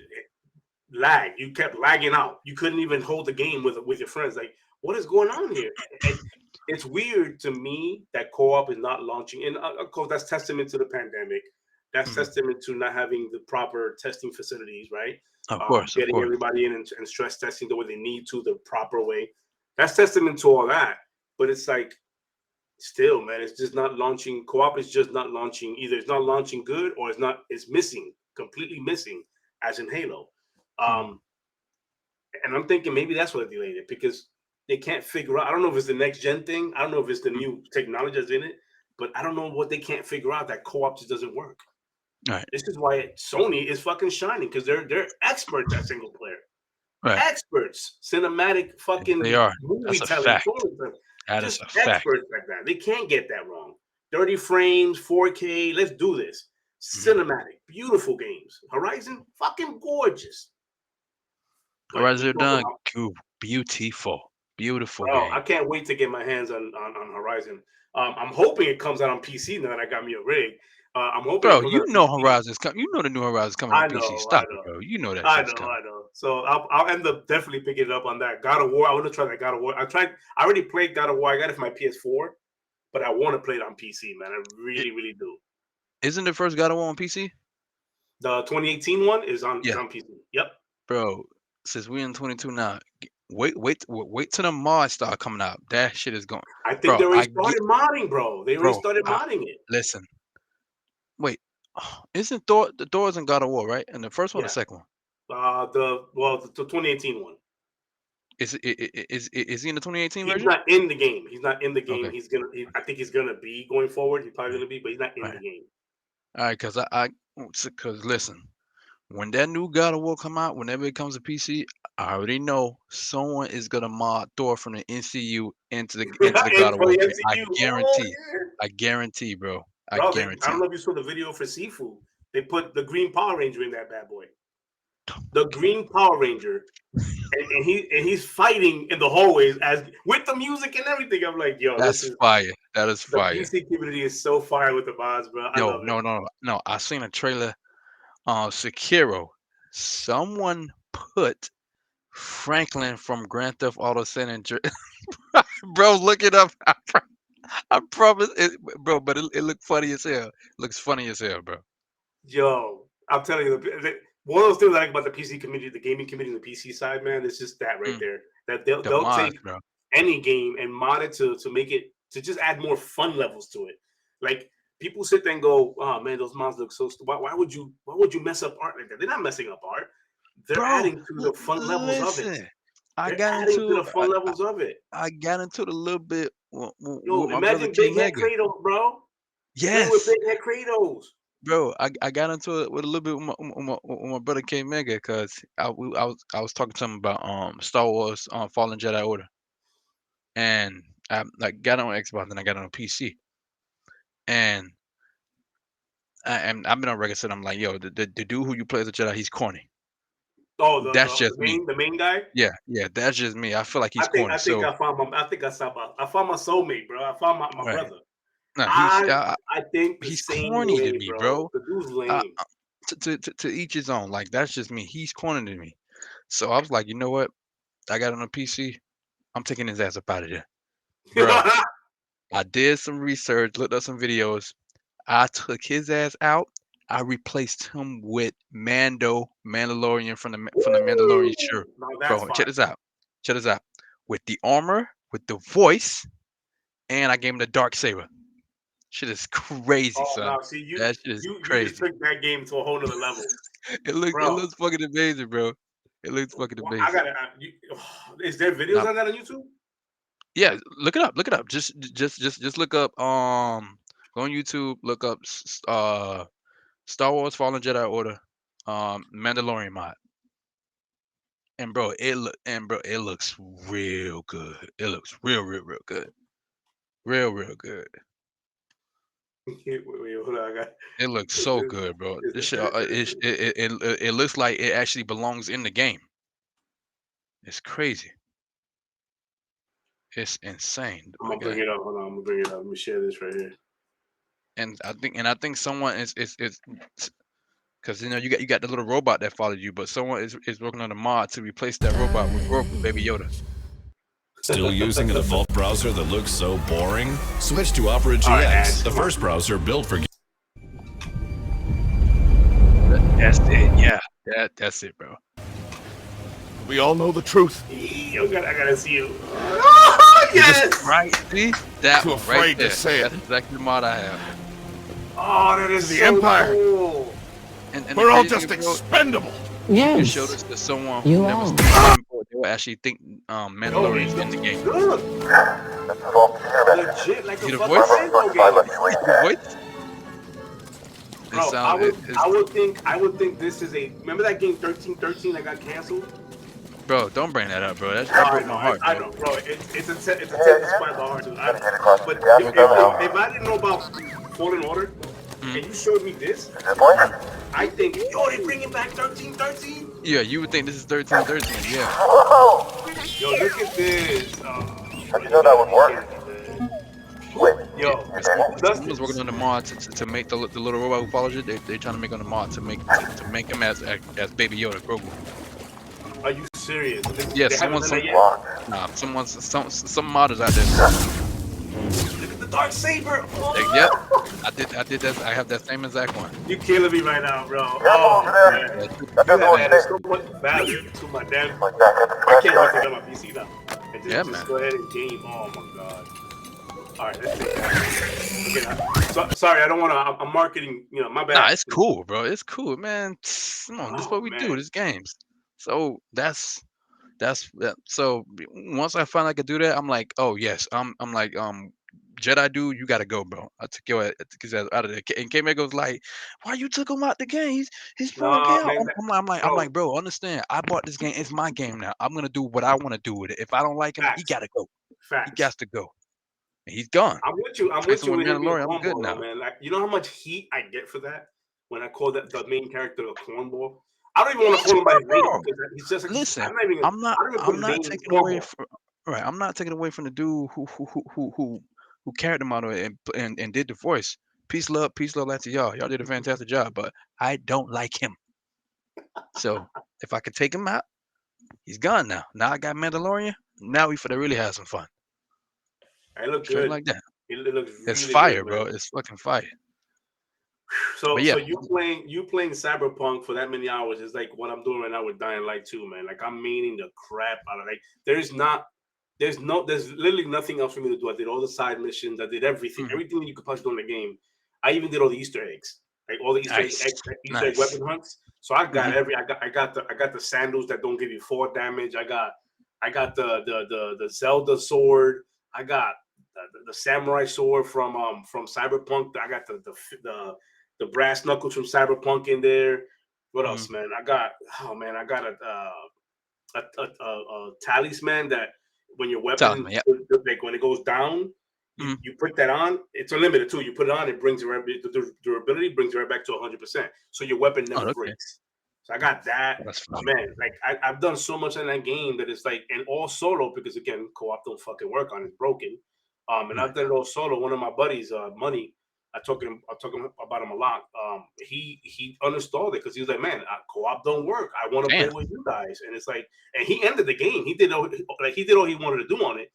lag. You kept lagging out. You couldn't even hold the game with your friends. Like, what is going on here? And it's weird to me that co-op is not launching. And of course, that's testament to the pandemic. That's mm, testament to not having the proper testing facilities, right? of Getting course. everybody in and stress testing the way they need to, the proper way. That's testament to all that. But it's like, still, man, it's just not launching. Co-op is just not launching. Either it's not launching good or it's missing, completely missing, as in Halo. Mm, Um, and I'm thinking maybe that's what delayed it because they can't figure out. I don't know if it's the next gen thing. I don't know if it's the mm, new technology that's in it, but I don't know what they can't figure out that co-op just doesn't work. all right, This is why Sony is fucking shining because they're experts at single player, right. experts, cinematic They fucking are. movie That's a telling, fact. storytelling, That is just a fact. experts like that. They can't get that wrong. 30 frames, 4K. Let's do this. Hmm. Cinematic, beautiful games. Horizon, fucking gorgeous. But Horizon we Zero talk Dawn, about beautiful, beautiful Bro, I game. can't wait to get my hands on Horizon. I'm hoping it comes out on PC now that I got me a rig. I'm hoping it Bro, comes out you on know PC. Horizon's coming. You know the new Horizon's coming on I PC. know, I Stop it, know, bro. You know that I shit's know, coming. I know. So I'll end up definitely picking it up on that God of War. I want to try that God of War. I already played God of War. I got it for my PS4, but I want to play it on PC, man. I It, really, really do. isn't the first God of War on PC? The 2018 one is Yeah, on PC. Yep. bro. Since we in 22 now, wait till the mods start coming out. That shit is going, I think bro. they already I get, started modding, bro. They already bro. started I, modding it. listen, wait. Isn't Thor's in God of War, right? And the first one, or the Yeah. second one? The 2018 one. Is he in the 2018 He's version? not in the game. He's not in the game. Okay, He's gonna. I think he's gonna be going forward. He's probably all gonna be, but he's not in right, the game. all right. Cause listen, when that new God of War come out, whenever it comes to PC, I already know someone is gonna mod Thor from the NCU into the God And of for War the game. I MCU, oh guarantee. yeah, I guarantee, bro. I bro. I don't guarantee. know if you saw the video for Sifu. They put the Green Power Ranger in that bad boy. The Green Power Ranger, and he's fighting in the hallways as with the music and everything. I'm like, yo, this That's is fire. That is the fire. PC community is so fire with the mods, bro. I Yo, love it. no. I seen a trailer. Sekiro. Someone put Franklin from Grand Theft Auto San Andreas. Bro, look it up. I promise it, bro. But it looked funny as hell. Looks funny as hell, bro. Yo, I'm telling you, one of those things I like about the PC community, the gaming community, the PC side, man, is just that right Mm, there. That the they'll take mods, bro. any game and mod it to make it to just add more fun levels to it. Like people sit there and go, "Oh man, those mods look so. Why would you mess up art like that?" They're not messing up art. They're Bro, adding to the fun levels of it. listen. I They're got adding to into the fun levels of it. I got into it a little bit Yo, with my brother imagine K Big Head Mega. Kratos, bro. Playing with Yes, Big Head Kratos. bro. I got into it with a little bit with my brother K Mega because I was talking to him about Star Wars Fallen Jedi Order, and I like got on Xbox and I got on PC, and and I've been on record saying I'm like, yo, the dude who you play as a Jedi, he's corny. Oh, That's just me. the main guy. Yeah, that's just me. I feel like he's corny. I think So, I found my soulmate, bro. I found my right. brother. No, I I think the he's same corny to way, me, bro. bro. The dude's Uh, lame. to each his own. Like that's just me. He's cornering me. So I was like, you know what? I got it on a PC. I'm taking his ass up out of there, bruh. I did some research, looked up some videos. I took his ass out. I replaced him with Mandalorian from the Mandalorian show, Now that's bro. Check fire. this out. Check this out. With the armor, with the voice, and I gave him the dark saber. Shit is crazy, Oh son. no, see That shit is you just crazy. took that game to a whole nother level, It bro. looks fucking amazing, bro. It looks fucking Well, I amazing. gotta. Is there videos Now, on that on YouTube? yeah, look it up. Look it up. Just look up. Go on YouTube. Look up. Star Wars Fallen Jedi Order. Mandalorian mod. And bro, it looks real good. It looks real good. Real good. Wait, hold on. I got. It looks Is so this, good, bro. is This this shit, it? it looks like it actually belongs in the game. It's crazy. It's insane, I'm my gonna bring guy. it up. Hold on, I'm gonna bring it up. Let me share this right here. And I think someone is because you got the little robot that followed you, but someone is working on a mod to replace that robot with Grogu, Baby Yoda. Still using a default browser that looks so boring? Switch to Opera All right, GX, ads. the Come on. first browser built for. That's it. Yeah, that's it, bro. We all know the truth. I gotta see you. Oh, yes. Right? See that Too one right afraid to there. say it. That's exactly the mod I have. Oh, that is The so Empire. cool. And We're the all crazy just thing, bro, expendable. you can show Yes, this to someone who you never seen are. the game before. They will actually think Yo, he Mandalorian's in the looks game. good. Legit, like See a the fucking voice? Halo game. See the voice? It Bro, sound it, it's I would think this is a. Remember that game 1313 that got canceled? bro. Don't bring that up, bro. That I broke know, my heart, I bro. know, bro. It's a tip despite the heart, dude. But Broke my heart. if I didn't know about Fallen Order, Mhm, and you showed me this, mhm. I think, yo, they bringing back 1313. Yeah, you would think this is 1313. Yeah, Yo, look at this. You gotta be kidding me, man. yeah. Yo, But someone's working Dustin's. on the mod to make the little robot who follows you. They trying to make on the mod to make him as Baby Yoda, Grogu. Are you serious? Yeah, They haven't done some that yet. nah, some modders out there doing it. Look at the dark saber. Yep, Oh, I did that. I have that same exact one. you killing me right now, bro. Oh man, Yeah, you have added so much value to my damn. I can't wait to get my PC now. And yeah, just man. go ahead and game. Oh my god. All right, let's take that. Okay, sorry, I don't want to. I'm marketing. My Nah, bad. it's cool, bro. It's cool, man. Come on, this is Oh what we do. man, This games. So that's that. So once I finally could do that, I'm like, oh yes, I'm like, Jedi dude, you gotta go, bro. I took his ass out of there. And K Mego's like, why you took him out the game? He's 4K no out. man, I'm bro. like, bro, understand? I bought this game. It's my game now. I'm gonna do what I want to do with it. If I don't like him, he Facts, gotta go. He facts. got to go. And he's gone. I'm with you. I'm with Replacing you with with him being Mandalorian. I'm good cornball though, now. man. Like, you know how much heat I get for that when I call that the main character a cornball. I don't even Me want to too, call him by his name bro. because he's just. Listen, I'm not even. I don't even put I'm his not name as taking away cornball. from right. I'm not taking away from the dude who carried the model and did the voice. Peace, love, light to y'all. Y'all did a fantastic job, but I don't like him. So if I could take him out, he's gone now. Now I got Mandalorian. Now we finna really have some fun. I look Straight good. like that. It looks It's really good, fire, man. bro. It's fucking fire. So But yeah, so you playing Cyberpunk for that many hours is like what I'm doing right now with Dying Light 2, man. Like I'm meaning the crap out of there's literally nothing else for me to do. I did all the side missions, I did everything, mhm. everything that you could possibly do in the game. I even did all the Easter eggs, like all the Nice, Easter egg nice. weapon hunts. So I got Hmm. the sandals that don't give you 4 damage. I got the Zelda sword. I got the samurai sword from Cyberpunk. I got the brass knuckles from Cyberpunk in there. What Hmm. else, man? I got a talisman that when your weapon Talisman, yep. like when it goes down, Hmm. you put that on. It's unlimited too. You put it on, it brings the durability brings it right back to 100%. So your weapon Oh, never okay. breaks. So I got that. That's fine. Man, like I've done so much in that game that it's like, and all solo because again, co-op don't fucking work on it's broken. And Right. I've done it all solo. One of my buddies, Money, I'm talking about him a lot. He uninstalled it because he was like, man, co-op don't work. I want to play Damn. with you guys, and it's like, and he ended the game. He did all he wanted to do on it,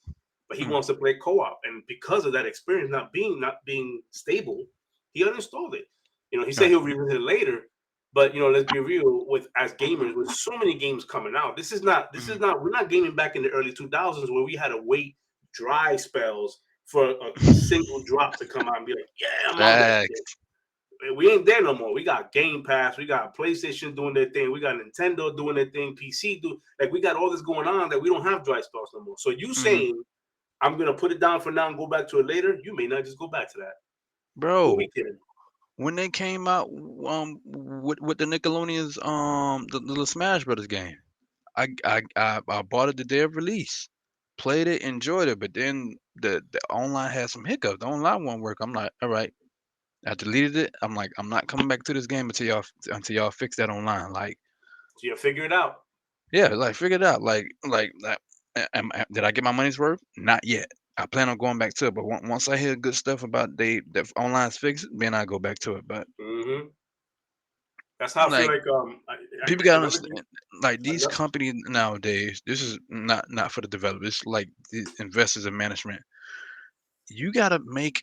but he Mm. wants to play co-op, and because of that experience not being stable, he uninstalled it. He said Right. he'll revisit it later, but let's be real. With as gamers, with so many games coming out, this is not. This Mhm. is not. We're not gaming back in the early 2000s where we had to wait dry spells for a single drop to come out and be like, yeah, I'm on that shit. Facts. We ain't there no more. We got Game Pass, we got PlayStation doing their thing, we got Nintendo doing their thing, PC do like we got all this going on that we don't have dry spells no more. So you Mhm. saying I'm gonna put it down for now and go back to it later? You may not just go back to that. Who we Bro, kidding? when they came out with the Nickelodeon's the little Smash Brothers game, I bought it the day of release, played it, enjoyed it, but then the online had some hiccups. The online won't work. I'm like, all right. I deleted it. I'm like, I'm not coming back to this game until y'all fix that online. Like, So you figure it out. yeah, like figure it out. Did I get my money's worth? Not yet. I plan on going back to it, but once I hear good stuff about the online's fixed, then I go back to it. But hmm That's how I feel like like. people gotta Another game. understand, like these Another, companies nowadays, this is not for the developers, it's like the investors and management. You gotta make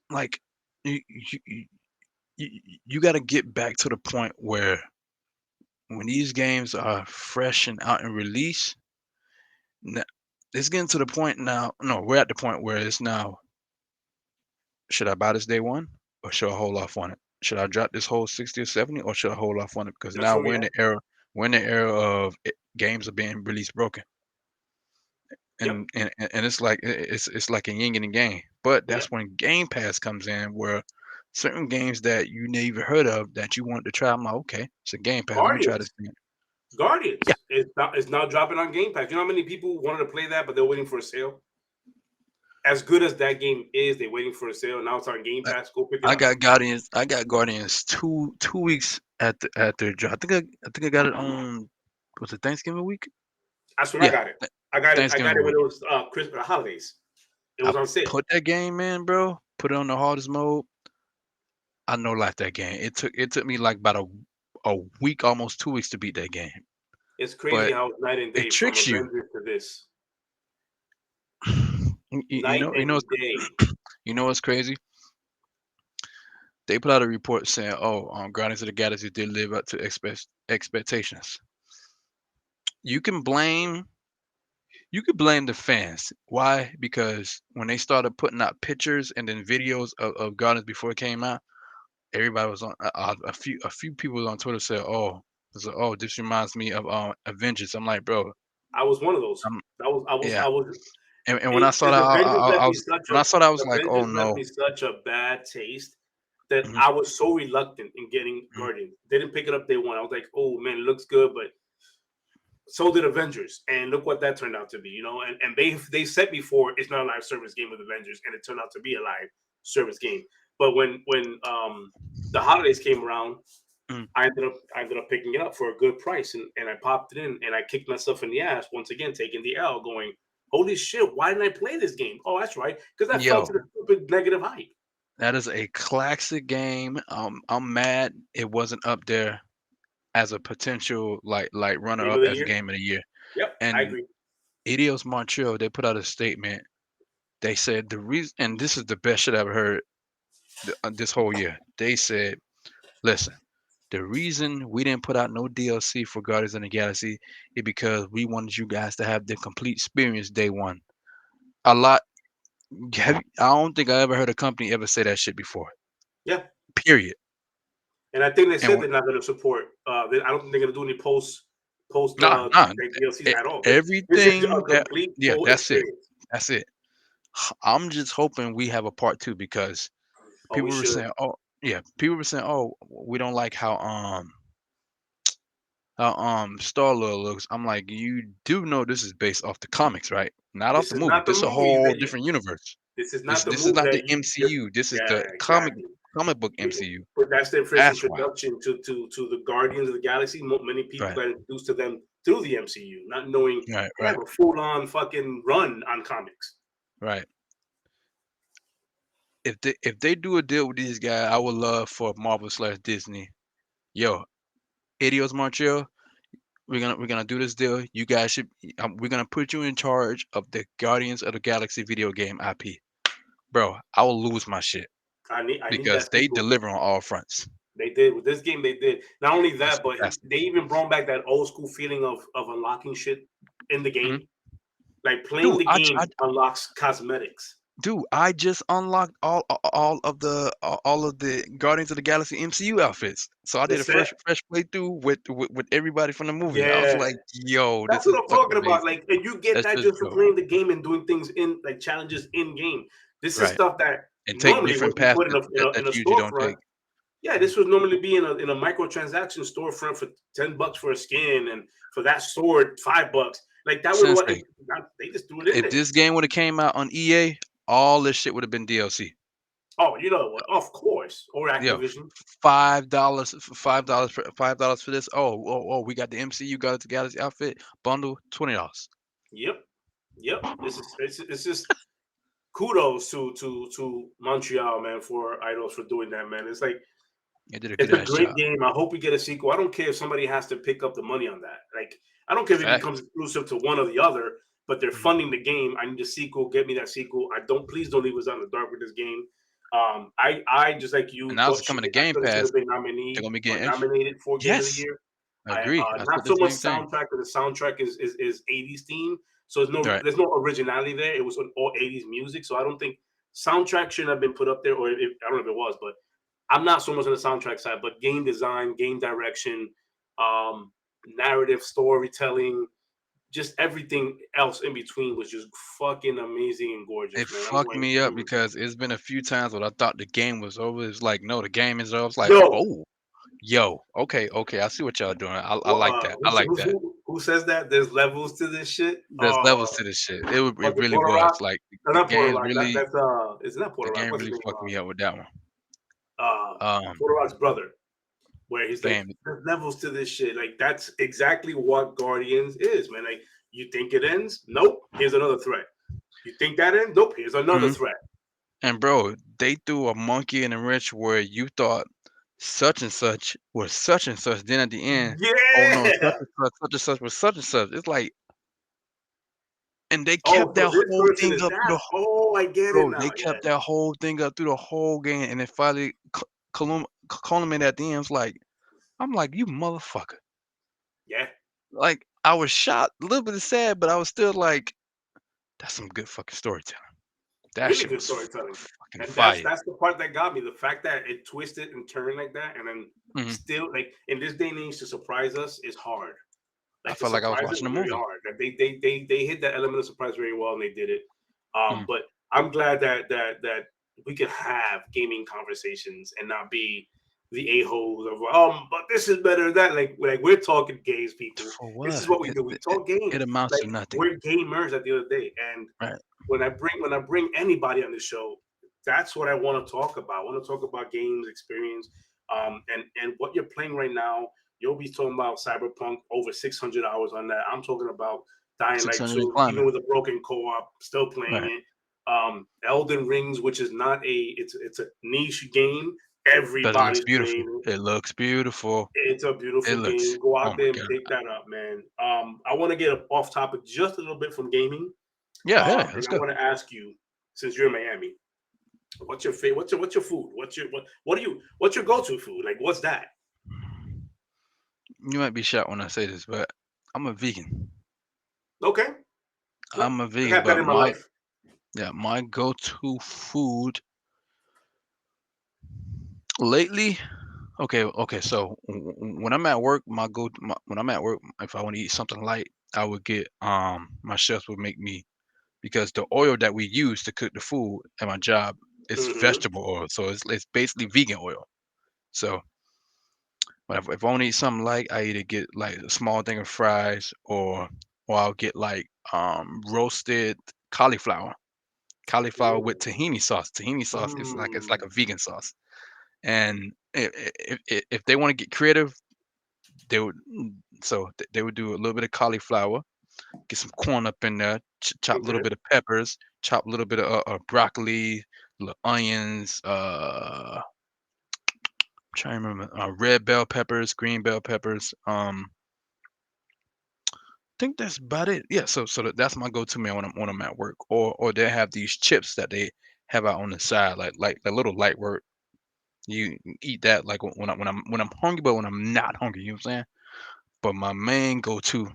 like you you, you, you gotta get back to the point where when these games are fresh and out and release, n- it's getting to the point now. No, we're at the point where it's now. Should I buy this day one, or should I hold off on it? Should I drop this whole 60 or 70, or should I hold off on it? Because that's now where we at. we're in the era of games are being released broken, Yep. and it's like it's like a yin and a yang. But Yep. that's when Game Pass comes in, where certain games that you never heard of that you wanted to try, I'm like, okay, it's a Game Pass. Let me try Guardians. this thing. Yeah, Guardians is now dropping on Game Pass. You know how many people wanted to play that, but they're waiting for a sale? As good as that game is, they're waiting for a sale. Now it's on Game Pass. Go pick it I up. got Guardians. I got Guardians 2 weeks at the drop. I think I got it on, was it Thanksgiving week? That's when I Yeah, got it. I got it. I got Thanksgiving it when week. it was Christmas holidays. It I was on sale. put that game in, bro. Put it on the hardest mode. I know like that game. It took me like about a week, almost 2 weeks to beat that game. It's crazy But how it's night and it day from tricks you. Avengers to this. You Night know, and day. you know what's crazy? They put out a report saying, "Oh, Guardians of the Galaxy did live up to expectations." You can blame you could blame the fans. Why? Because when they started putting out pictures and then videos of Guardians before it came out, everybody was on a few people on Twitter said, "Oh, this reminds me of Avengers." I'm like, bro, I was one of those. I'm That was I was yeah. I was And when I it, saw that, the Avengers left I me was such when a I saw that, I was the like, "Oh Avengers left no." me such a bad taste that Mhm, I was so reluctant in getting mhm. Guardian. Didn't pick it up day one. I was like, oh man, it looks good, but so did Avengers, and look what that turned out to be. And they said before it's not a live service game with Avengers, and it turned out to be a live service game. But when the holidays came around, Mm. I ended up picking it up for a good price, and I popped it in, and I kicked myself in the ass once again, taking the L, going, holy shit, why didn't I play this game? Oh, that's right, because I fell to Yo, the stupid negative hype. that is a classic game. I'm mad it wasn't up there as a potential like runner Game of up the as year. game of the year. Yep, I And agree. Idios Montreal, they put out a statement. They said the reason, and this is the best shit I've heard this whole year. They said, listen, the reason we didn't put out no DLC for Guardians of the Galaxy is because we wanted you guys to have the complete experience day one. A lot. I don't think I ever heard a company ever say that shit before. Yeah, Period. and I think they And said they're not going to support. I don't think they're going to do any post nah, nah. like DLCs at all. This is a Everything that, complete yeah, full that's it. experience. That's it. I'm just hoping we have a part two because Oh, we people were should. saying, oh, yeah, people were saying, oh, we don't like how Star Lord looks. I'm like, you do know this is based off the comics, right? Not off This the is movie. not the This is a movie whole that you. different universe. This is This not the this is movie not the that you. MCU. This is Yeah, the exactly. comic book MCU. But that's their first That's why. introduction to the Guardians of the Galaxy. Many people Right, got introduced to them through the MCU, not knowing right, they right, have a full on fucking run on comics. right. if they do a deal with these guys, I would love for Marvel slash Disney. Yo, Idios Montreal, we're gonna do this deal. You guys should. We're gonna put you in charge of the Guardians of the Galaxy video game IP, bro. I will lose my shit I need because that they sequel. deliver on all fronts. They did with this game. They did not only It's that, but fantastic. they even brought back that old school feeling of unlocking shit in the Mhm. game. Like playing Dude, the game unlocks cosmetics. I just unlocked all of the Guardians of the Galaxy MCU outfits. So I The did a set, fresh playthrough with everybody from the movie. I was yeah, like, yo, that's this what is I'm fucking talking about. amazing. Like, and you get That's that just just for dope. playing the game and doing things in like challenges in game. This is Right. stuff that And take normally different would be paths put in in a that you usually don't storefront. take. Yeah, Mhm. this would normally be in a microtransaction storefront for $10 for a skin, and for that sword $5. Like that would what Sensei, they just threw it in if there. this game would have came out on EA, all this shit would have been DLC. Oh, you know what? Of course, or Yo, Activision. $5 for this. Oh, we got the MCU got the Galaxy outfit bundle, $20. Yep, yep. This is it's just kudos to Montreal, man, for Idols for doing that, man. It's like They did a it's good a ass great job. game. I hope we get a sequel. I don't care if somebody has to pick up the money on that. Like I don't care if it becomes Facts. exclusive to one or the other, but they're Mhm. funding the game. I need a sequel. Get me that sequel. I don't please don't leave us out in the dark with this game. I just like And you now it's thought coming to I Game thought it should Pass. have been They're nominee gonna be or getting extra. nominated for Game of the Yes, Year. I agree. I said Not the so much same thing. soundtrack, because the soundtrack is 80s theme, so Right. there's no originality there. It was all 80s music, so I don't think soundtrack shouldn't have been put up there, or I don't know if it was, but I'm not so much on the soundtrack side, but game design, game direction, um, narrative storytelling, just everything else in between was just fucking amazing and It gorgeous, man. I'm fucked going, me up because it's been a few times when I thought the game was over. It's like, no, the game is over. It's like, yo, oh, yo, okay, I see what y'all doing. I what, like that. I like that. who says that? There's levels to this shit. There's levels to this shit. It Fucking really Porter was Rock. like No, the not Porter games Rock. really, That's it's not the Porter Rock. game What's his really name? fucked me up with that one. Um, Porter Rock's brother, where he's like, game. there's levels to this shit. Like that's exactly what Guardians is, man. Like you think it ends? Nope. Here's another threat. You think that ends? Nope. Here's another Mhm. threat. And bro, they threw a monkey in the wrench where you thought such and such was such and such. Then at the end, oh no, Yeah. such and such was such and such. It's like, and they Oh, kept so that this whole person thing is up through that. Oh, I get it bro. now. They Yeah. kept that whole thing up through the whole game, and it finally culminated at the end. It's like, I'm like, you motherfucker. Yeah. Like, I was shocked, a little bit sad, but I was still like, that's some good fucking storytelling. That Really shit good was storytelling. fucking And fire. that's the part that got me. The fact that it twisted and turned like that, and then Mhm. still like in this day and age to surprise us is hard. I Like to felt like I was surprise us watching a is very movie. hard. Like they hit that element of surprise very well, and they did it. Mhm. But I'm glad that we could have gaming conversations and not be the a holes of but this is better than that. Like we're talking games, people. For This what? is what we do. We talk It games. amounts to Like nothing. we're gamers at the end of the day. And Right. when I bring anybody on the show, that's what I want to talk about. I want to talk about games experience, and what you're playing right now. Yobi's talking about Cyberpunk, over 600 hours on that. I'm talking about Dying Light 600 and 2, even climbing. with a broken co-op, still playing Right. it. Elden Rings, which is not it's a niche game. But it looks Everybody's beautiful. playing it. It looks beautiful. It's a It beautiful looks, game. Go oh out my there and God. pick that up, man. I want to get off topic just a little bit from gaming. Yeah, And let's I go. want to ask you, since you're in Miami, what's your favorite? What's your food? What do you? What's your go-to food? Like, what's that? You might be shocked when I say this, but I'm a vegan. Okay, yeah, I'm a I vegan, got that but in my my life. yeah, my go-to food lately. Okay. So when I'm at work, when I'm at work, if I want to eat something light, I would get my chefs would make me because the oil that we use to cook the food at my job is Hmm. vegetable oil, so it's basically vegan oil. So but if I want to eat something light, I either get like a small thing of fries or I'll get like roasted cauliflower. Cauliflower with tahini sauce. Tahini sauce is like it's like Mm. a vegan sauce. And if they want to get creative, they would they would do a little bit of cauliflower, get some corn up in there, chop a little Okay. bit of peppers, chop a little bit of broccoli, little onions, I'm trying to remember, red bell peppers, green bell peppers. Think that's about it. Yeah, that's my go-to meal when I'm at work. Or they have these chips that they have out on the side, like a little light work. You eat that like when I'm hungry, but when I'm not hungry, you know what I'm saying? But my main go-to,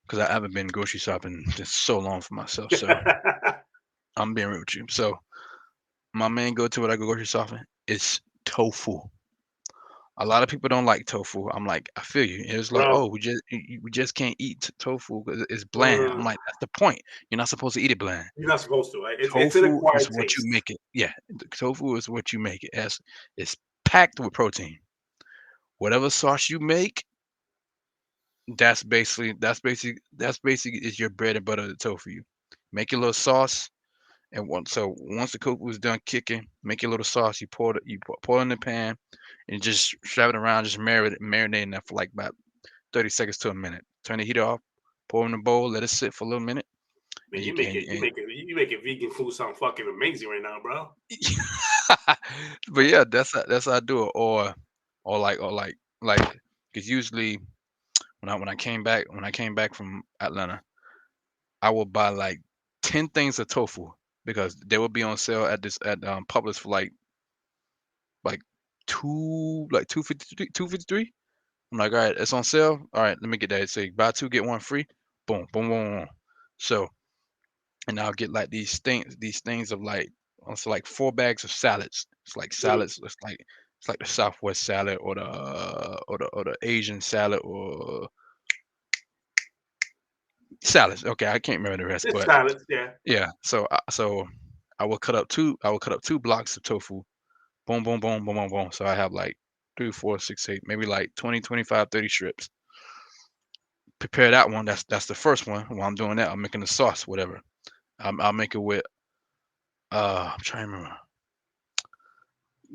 because I haven't been grocery shopping just so long for myself, so I'm being real with you. So my main go-to when I go grocery shopping is tofu. A lot of people don't like tofu. I'm like, I feel you. It's like, Bro. oh, we just can't eat tofu because it's bland. I'm Mm, like, that's the point. You're not supposed to eat it bland. you're not supposed to. Right? It's an Tofu is acquired what you taste. make it. Yeah, the tofu is what you make it. It's packed with protein. Whatever sauce you make, that's basically is your bread and butter of the tofu. You make your little sauce, and once the tofu is done kicking, make your little sauce. You pour it in the pan, and just shove it around, just marinating that for like about 30 seconds to a minute. Turn the heat off, pour in the bowl, let it sit for a little minute, Man, and you make it. You make it vegan food sound fucking amazing right now, bro. but yeah, that's how I do it. Or because usually when I came back from Atlanta, I will buy like 10 things of tofu because they will be on sale at Publix for like two 253. I'm like, all right, it's on sale. All right, let me get that. Say buy two get one free. Boom, boom, boom, boom. So and I'll get like these things of like also like 4 bags of salads. It's like Mm, salads. It's like the Southwest salad or the Asian salad or salads. Okay, I can't remember the rest, it's but salads, yeah. yeah. So I will cut up two blocks of tofu. Boom, boom, boom, boom, boom, boom. So I have like 3, 4, 6, 8, maybe like 20, 25, 30 strips. Prepare that one. That's the first one. While I'm doing that, I'm making the sauce, whatever. I'll make it with I'm trying to remember.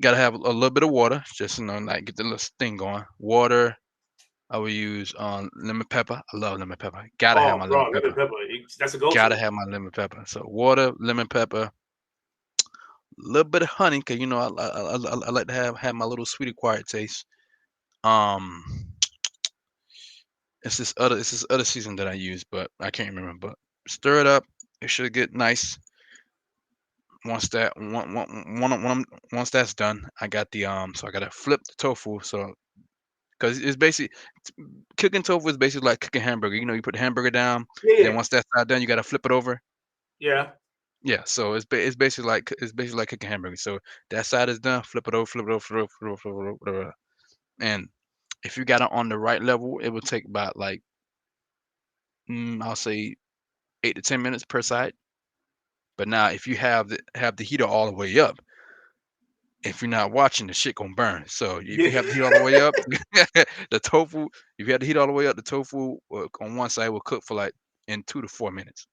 Gotta have a little bit of water, just like get the little thing going. Water. I will use lemon pepper. I love lemon pepper. Gotta have Oh, my lemon bro, lemon pepper. pepper. That's a Gotta go-to. have my lemon pepper. So water, lemon pepper, a little bit of honey, cause I like to have my little sweet acquired taste. Um, it's this other season that I use, but I can't remember. But stir it up. It should get nice. Once that's done, I got so I gotta flip the tofu. So because it's basically cooking tofu is basically like cooking hamburger. You put the hamburger down, Yeah, and yeah, then once that's not done, you gotta flip it over. yeah. Yeah, so it's basically like cooking hamburger. So that side is done, flip it over, flip it over, flip it over, flip it over, flip it over, whatever. And if you got it on the right level, it will take about like I'll say 8 to 10 minutes per side. But now if you have the heater all the way up, if you're not watching, the shit gonna burn. So if Yeah. you have the heat all the way up, the tofu, if you have the heat all the way up, the tofu on one side will cook for like in 2 to 4 minutes.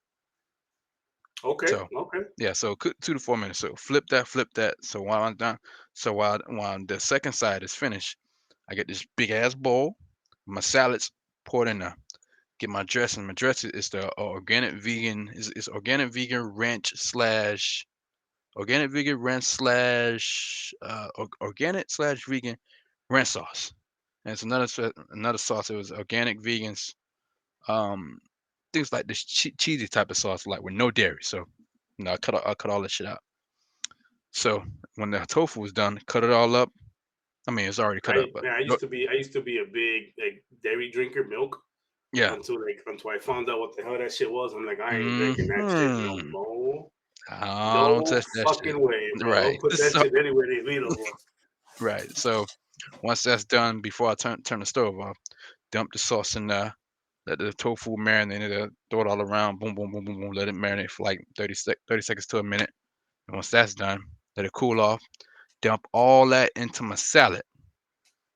Okay, So okay. yeah, so cook 2 to 4 minutes. So flip that. So while I'm done, so while the second side is finished, I get this big ass bowl, my salads poured in there. Get my dressing. My dressing is the organic vegan. Is organic vegan ranch slash organic slash vegan ranch sauce. And it's another sauce. It was organic vegans. Um, things like this cheesy type of sauce, like with no dairy. So I cut all that shit out. So when the tofu was done, cut it all up. I mean, it's already cut up, I but man, I used to be a big like dairy drinker, milk, yeah. until I found out what the hell that shit was. I'm like, I ain't drinking that shit no Hmm. more. I don't No touch that shit. fucking way, bro. Right. Don't put that So shit anywhere they lead over. right. So once that's done, before I turn the stove off, dump the sauce in there. Let the tofu marinate in it. Throw it all around. Boom, boom, boom, boom, boom. Let it marinate for like 30 seconds to a minute. And once that's done, let it cool off. Dump all that into my salad.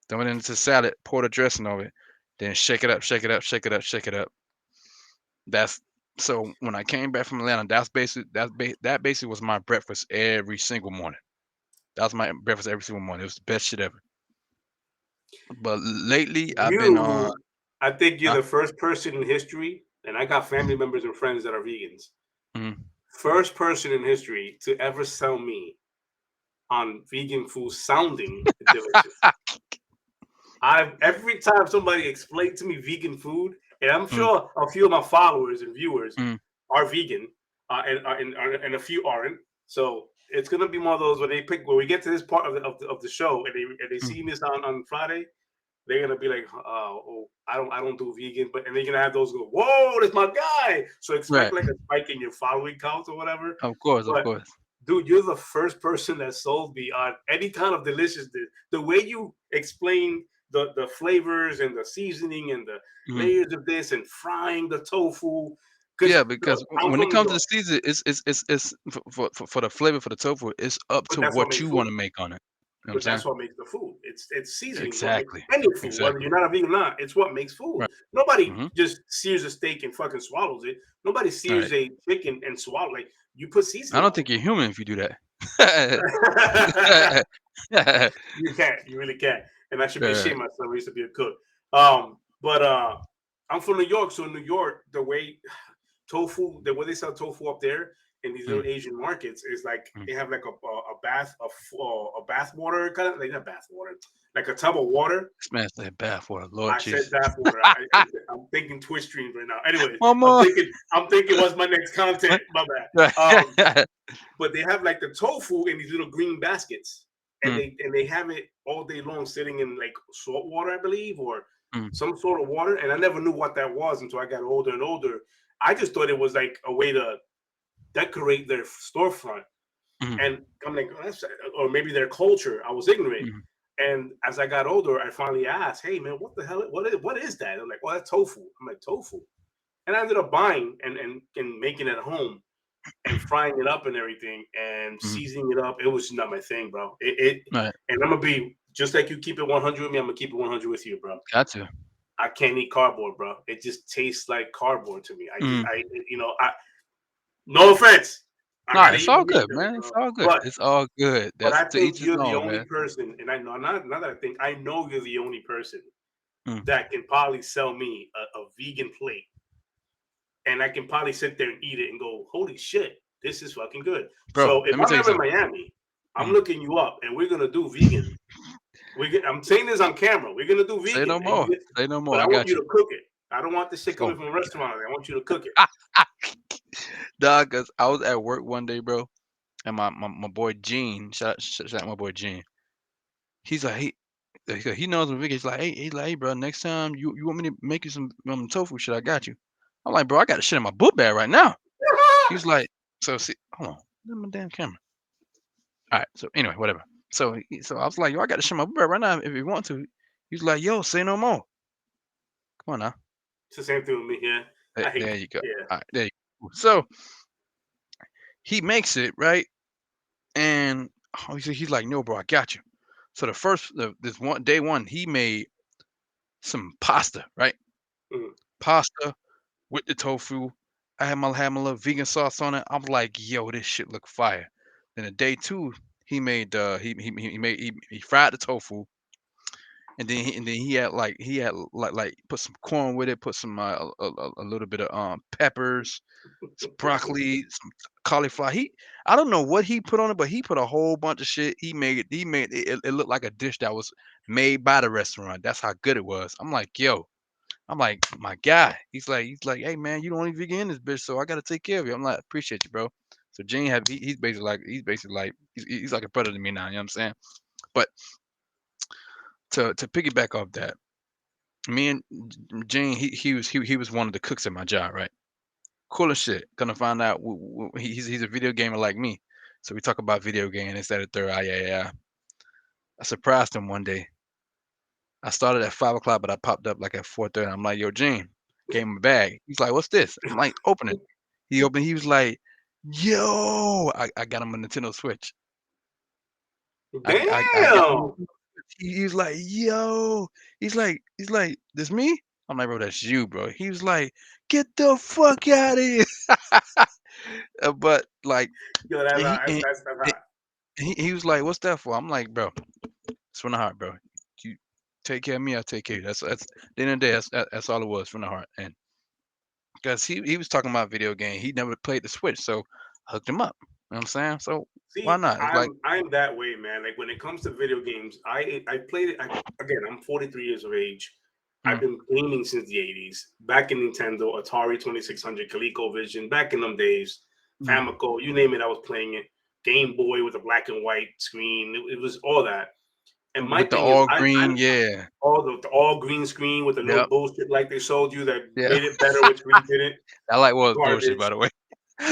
Dump it into the salad. Pour the dressing over it. Then shake it up, shake it up, shake it up, shake it up. That's so when I came back from Atlanta, that basically was my breakfast every single morning. That was my breakfast every single morning. It was the best shit ever. But lately, I've been on. You, I think you're Huh? the first person in history, and I got family members and friends that are vegans. Mhm. First person in history to ever sell me on vegan food sounding delicious. I've every time somebody explained to me vegan food, and I'm Mm, sure a few of my followers and viewers mm, are vegan, and a few aren't. So it's gonna be one of those when they pick when we get to this part of the show and they mm. see this on Friday, they're gonna be like, oh, I don't do vegan, but and they're gonna have those go, whoa, that's my guy. So expect Right. like a spike in your following count or whatever. Of course, of But course. dude, you're the first person that sold me on any kind of deliciousness. The way you explain the flavors and the seasoning and the Mhm. layers of this and frying the tofu. Because Yeah, because I'm when it from New comes to the York, season, it's for the flavor for the tofu, it's up but to that's what what makes you food. want to make on it. You know what I'm But saying? that's what makes the food. It's seasonings what makes Exactly. any food, whether Exactly. you're not a vegan or not. It's what makes food. Right. Nobody Hmm. just sears a steak and fucking swallows it. Nobody All right. sears a chicken and swallow like you put I seasoning don't on think you're human if you do that. it. You can't. You really can't. And I should be Right. ashamed of myself. I used to be a cook. But I'm from New York, so in New York, the way tofu, the way they sell tofu up there in these Mm, little Asian markets is like mm. they have like a bath water kind of like not bath water, like a tub of water. Smash that bathwater, Lord I said Jesus. bath water. I'm thinking Twitch streams right now. Anyways, One I'm more. thinking I'm thinking what's my next content? My bad. Right. But they have like the tofu in these little green baskets, and Mm, they have it all day long sitting in like salt water, I believe, or mm, some sort of water. And I never knew what that was until I got older and older. I just thought it was like a way to decorate their storefront, mm, and I'm like, oh, that's or maybe their culture. I was ignorant. mm, And as I got older, I finally asked, "Hey, man, what the hell? What is that?" They're like, "Well, that's tofu." I'm like, "Tofu," and I ended up buying and making it at home and frying it up and everything and mm. seasoning it up. It was not my thing, bro. It Right. and I'm gonna be just like you keep it 100 with me. I'm gonna keep it 100 with you, bro. Got to. I can't eat cardboard, bro. It just tastes like cardboard to me. Mm. I no offense. I Nah, gotta it's eat my all meat good, though, man. It's bro. all good. But It's all good. but That's I to each think his you're the own, only man. person, and I know not that I think I know you're the only person Mm. that can probably sell me a vegan plate, and I can probably sit there and eat it and go, "Holy shit, this is fucking good." Bro, So if let me I'm tell you ever in something. Miami, I'm Mm. looking you up, and we're gonna do vegan. I'm saying this on camera. We're gonna do Say vegan, no more. Say no but more. I I want got you you. to cook it. I don't want this shit Oh, coming from a restaurant. I want you to cook it. dog, cause I was at work one day, bro, and my boy Gene, shout out my boy Gene. He's like, he knows I'm vegan. He's like, hey, bro, next time you want me to make you some tofu shit, I got you. I'm like, bro, I got the shit in my book bag right now. He's like, so see, hold on, look at my damn camera. All right, so anyway, whatever. So I was like, yo, I got the shit in my book bag right now if you want to. He's like, yo, say no more. Come on now. It's the same thing with me. Yeah, I hate. There you go. Yeah, All right, there you go. So he makes it right, and he's like, no, bro, I got you. So this one day one, he made some pasta, right? mm. Pasta with the tofu. I had my little vegan sauce on it. I'm like, yo, this shit look fire. Then the day two, he made he fried the tofu, and then he had put some corn with it, put some a little bit of peppers, some broccoli, some cauliflower. I don't know what he put on it, but he put a whole bunch of shit. He made it. It looked like a dish that was made by the restaurant. That's how good it was. I'm like, yo. I'm like, my guy. He's like, hey man, you the only vegan in this bitch, so I gotta take care of you. I'm like, appreciate you, bro. So Gene he's like a brother to me now. You know what I'm saying? But to piggyback off that, me and Gene, he was one of the cooks at my job, right? Cool as shit. Gonna find out he's a video gamer like me. So we talk about video game, this, that, and the third. Yeah. I surprised him one day. I started at 5 o'clock, but I popped up like at 4:30. I'm like, yo, Gene, gave him a bag. He's like, what's this? I'm like, open it. He opened. He was like, yo, I got him a Nintendo Switch. I got him. Damn. He's like, yo. He's like, this me? I'm like, bro, that's you, bro. He was like, get the fuck out of here. But like, Yo, and he and, that's and hot. he was like, what's that for? I'm like, bro, it's from the heart, bro. You take care of me, I'll take care of you. That's at the end of the day, that's all it was from the heart. And because he was talking about video game, he never played the Switch, so hooked him up. You know what I'm saying? So why See, not? It's like, I'm that way, man. Like when it comes to video games, I played it. Again, I'm 43 years of age. I've mm, been gaming since the 80s. Back in Nintendo, Atari 2600, ColecoVision. Back in them days, mm, Famicom, you name it, I was playing it. Game Boy with a black and white screen. It was all that. And my with the thing is, all I green, yeah, all the all green screen with the little yep, bullshit like they sold you that yeah. made it better, which really didn't. I like was bullshit, by Garbage. the way.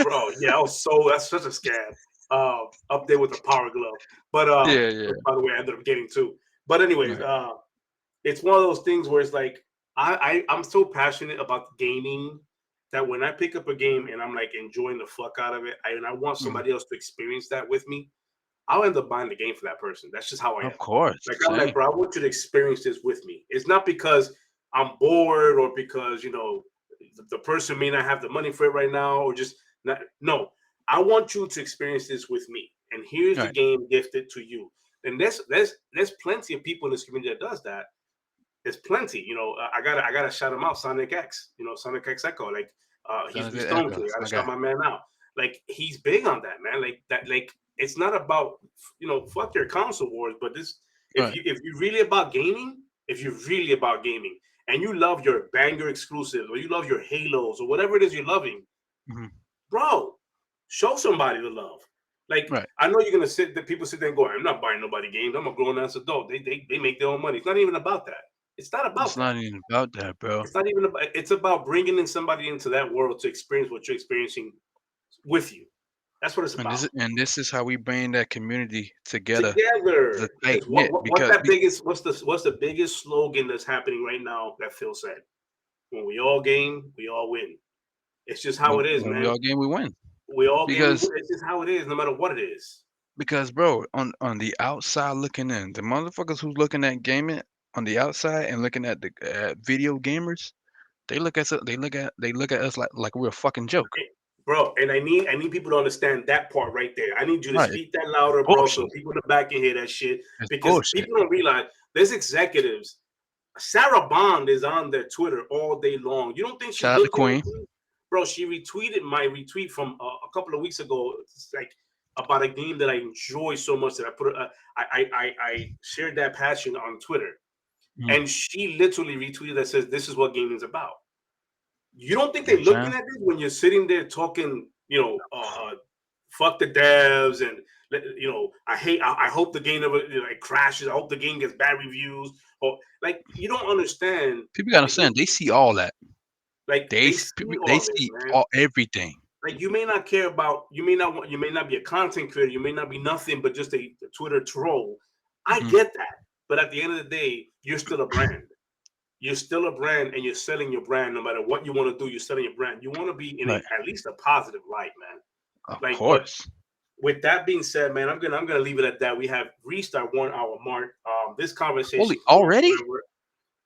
Bro, yeah, that's such a scam. Up there with the Power Glove, but Yeah, yeah, which, by the way, I ended up getting too. But anyways, right. it's one of those things where it's like I'm so passionate about gaming that when I pick up a game and I'm like enjoying the fuck out of it, and I want Mm, somebody else to experience that with me, I'll end up buying the game for that person. That's just how I of am. course, Like I'm like, same. bro, I want you to experience this with me. It's not because I'm bored or because the person may not have the money for it right now or just not. No, I want you to experience this with me. And here's the Right. game gifted to you. And there's plenty of people in this community that does that. There's plenty. I gotta shout him out. Sonic X. Sonic X Echo. Like he Sounds used to be good. Stone King. Echo. I That's gotta my shout guy. my man out. Like he's big on that, man. Like that. Like it's not about fuck your console wars, but this Right. if you really about gaming, if you're really about gaming and you love your banger exclusives or you love your Halos or whatever it is you're loving, Hmm. bro, show somebody the love. Like Right. I know you're gonna people sit there and go, I'm not buying nobody games. I'm a grown ass adult. They make their own money. It's not even about that. It's not It's about that. not even about that, bro. It's not even about. It's about bringing in somebody into that world to experience what you're experiencing with you. That's what it's And this about. is and this is how we bring that community together, the Together. tight Because knit. what's Because that biggest? What's the biggest slogan that's happening right now that Phil said? When we all game, we all win. It's just how it is, when we man. all game, we win. We all game, we Because win. It's just how it is, no matter what it is. bro, on the outside looking in, the motherfuckers who's looking at gaming on the outside and looking at the video gamers, they look at us like we're a fucking joke. Bro, and I need people to understand that part right there. I need you to Right. speak that louder, bro, so Bullshit. people in the back can hear that shit. It's Because bullshit. people don't realize there's executives. Sarah Bond is on their Twitter all day long. You don't think she's Shout out to looking Queen. at me? Bro, she retweeted my retweet from a couple of weeks ago. It's like about a game that I enjoy so much that I put I shared that passion on Twitter. Mhm. And she literally retweeted that says this is what gaming is about. You don't think You know they're what I'm looking saying? at this when you're sitting there talking, fuck the devs and I hope the game never it crashes. I hope the game gets bad reviews. Or like you don't understand. People gotta understand. They see all that. Like They they s- see they all this, see man. all everything. Like you may not care about, you may not be a content creator, you may not be nothing but just a Twitter troll. I Mhm. get that, but at the end of the day, you're still a brand. You're still a brand, and you're selling your brand. No matter what you want to do, you're selling your brand. You want to be in Right. at least a positive light, man. Of Like, but course. with that being said, man, I'm gonna leave it at that. We have reached our 1 hour mark. This conversation Holy is going already? forever.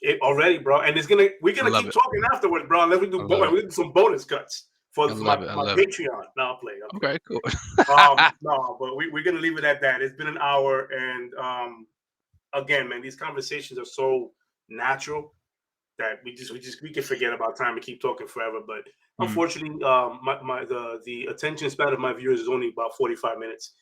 It already, bro, and we're I gonna love keep it. talking afterwards, bro. Unless I love it. we do some bonus cuts I for my, love it. I my love it. Patreon. No, I'll play. I'll play. Okay, cool. No, but we're gonna leave it at that. It's been an hour, and again, man, these conversations are so natural that we can forget about time and keep talking forever. But Mm. unfortunately, the attention span of my viewers is only about 45 minutes.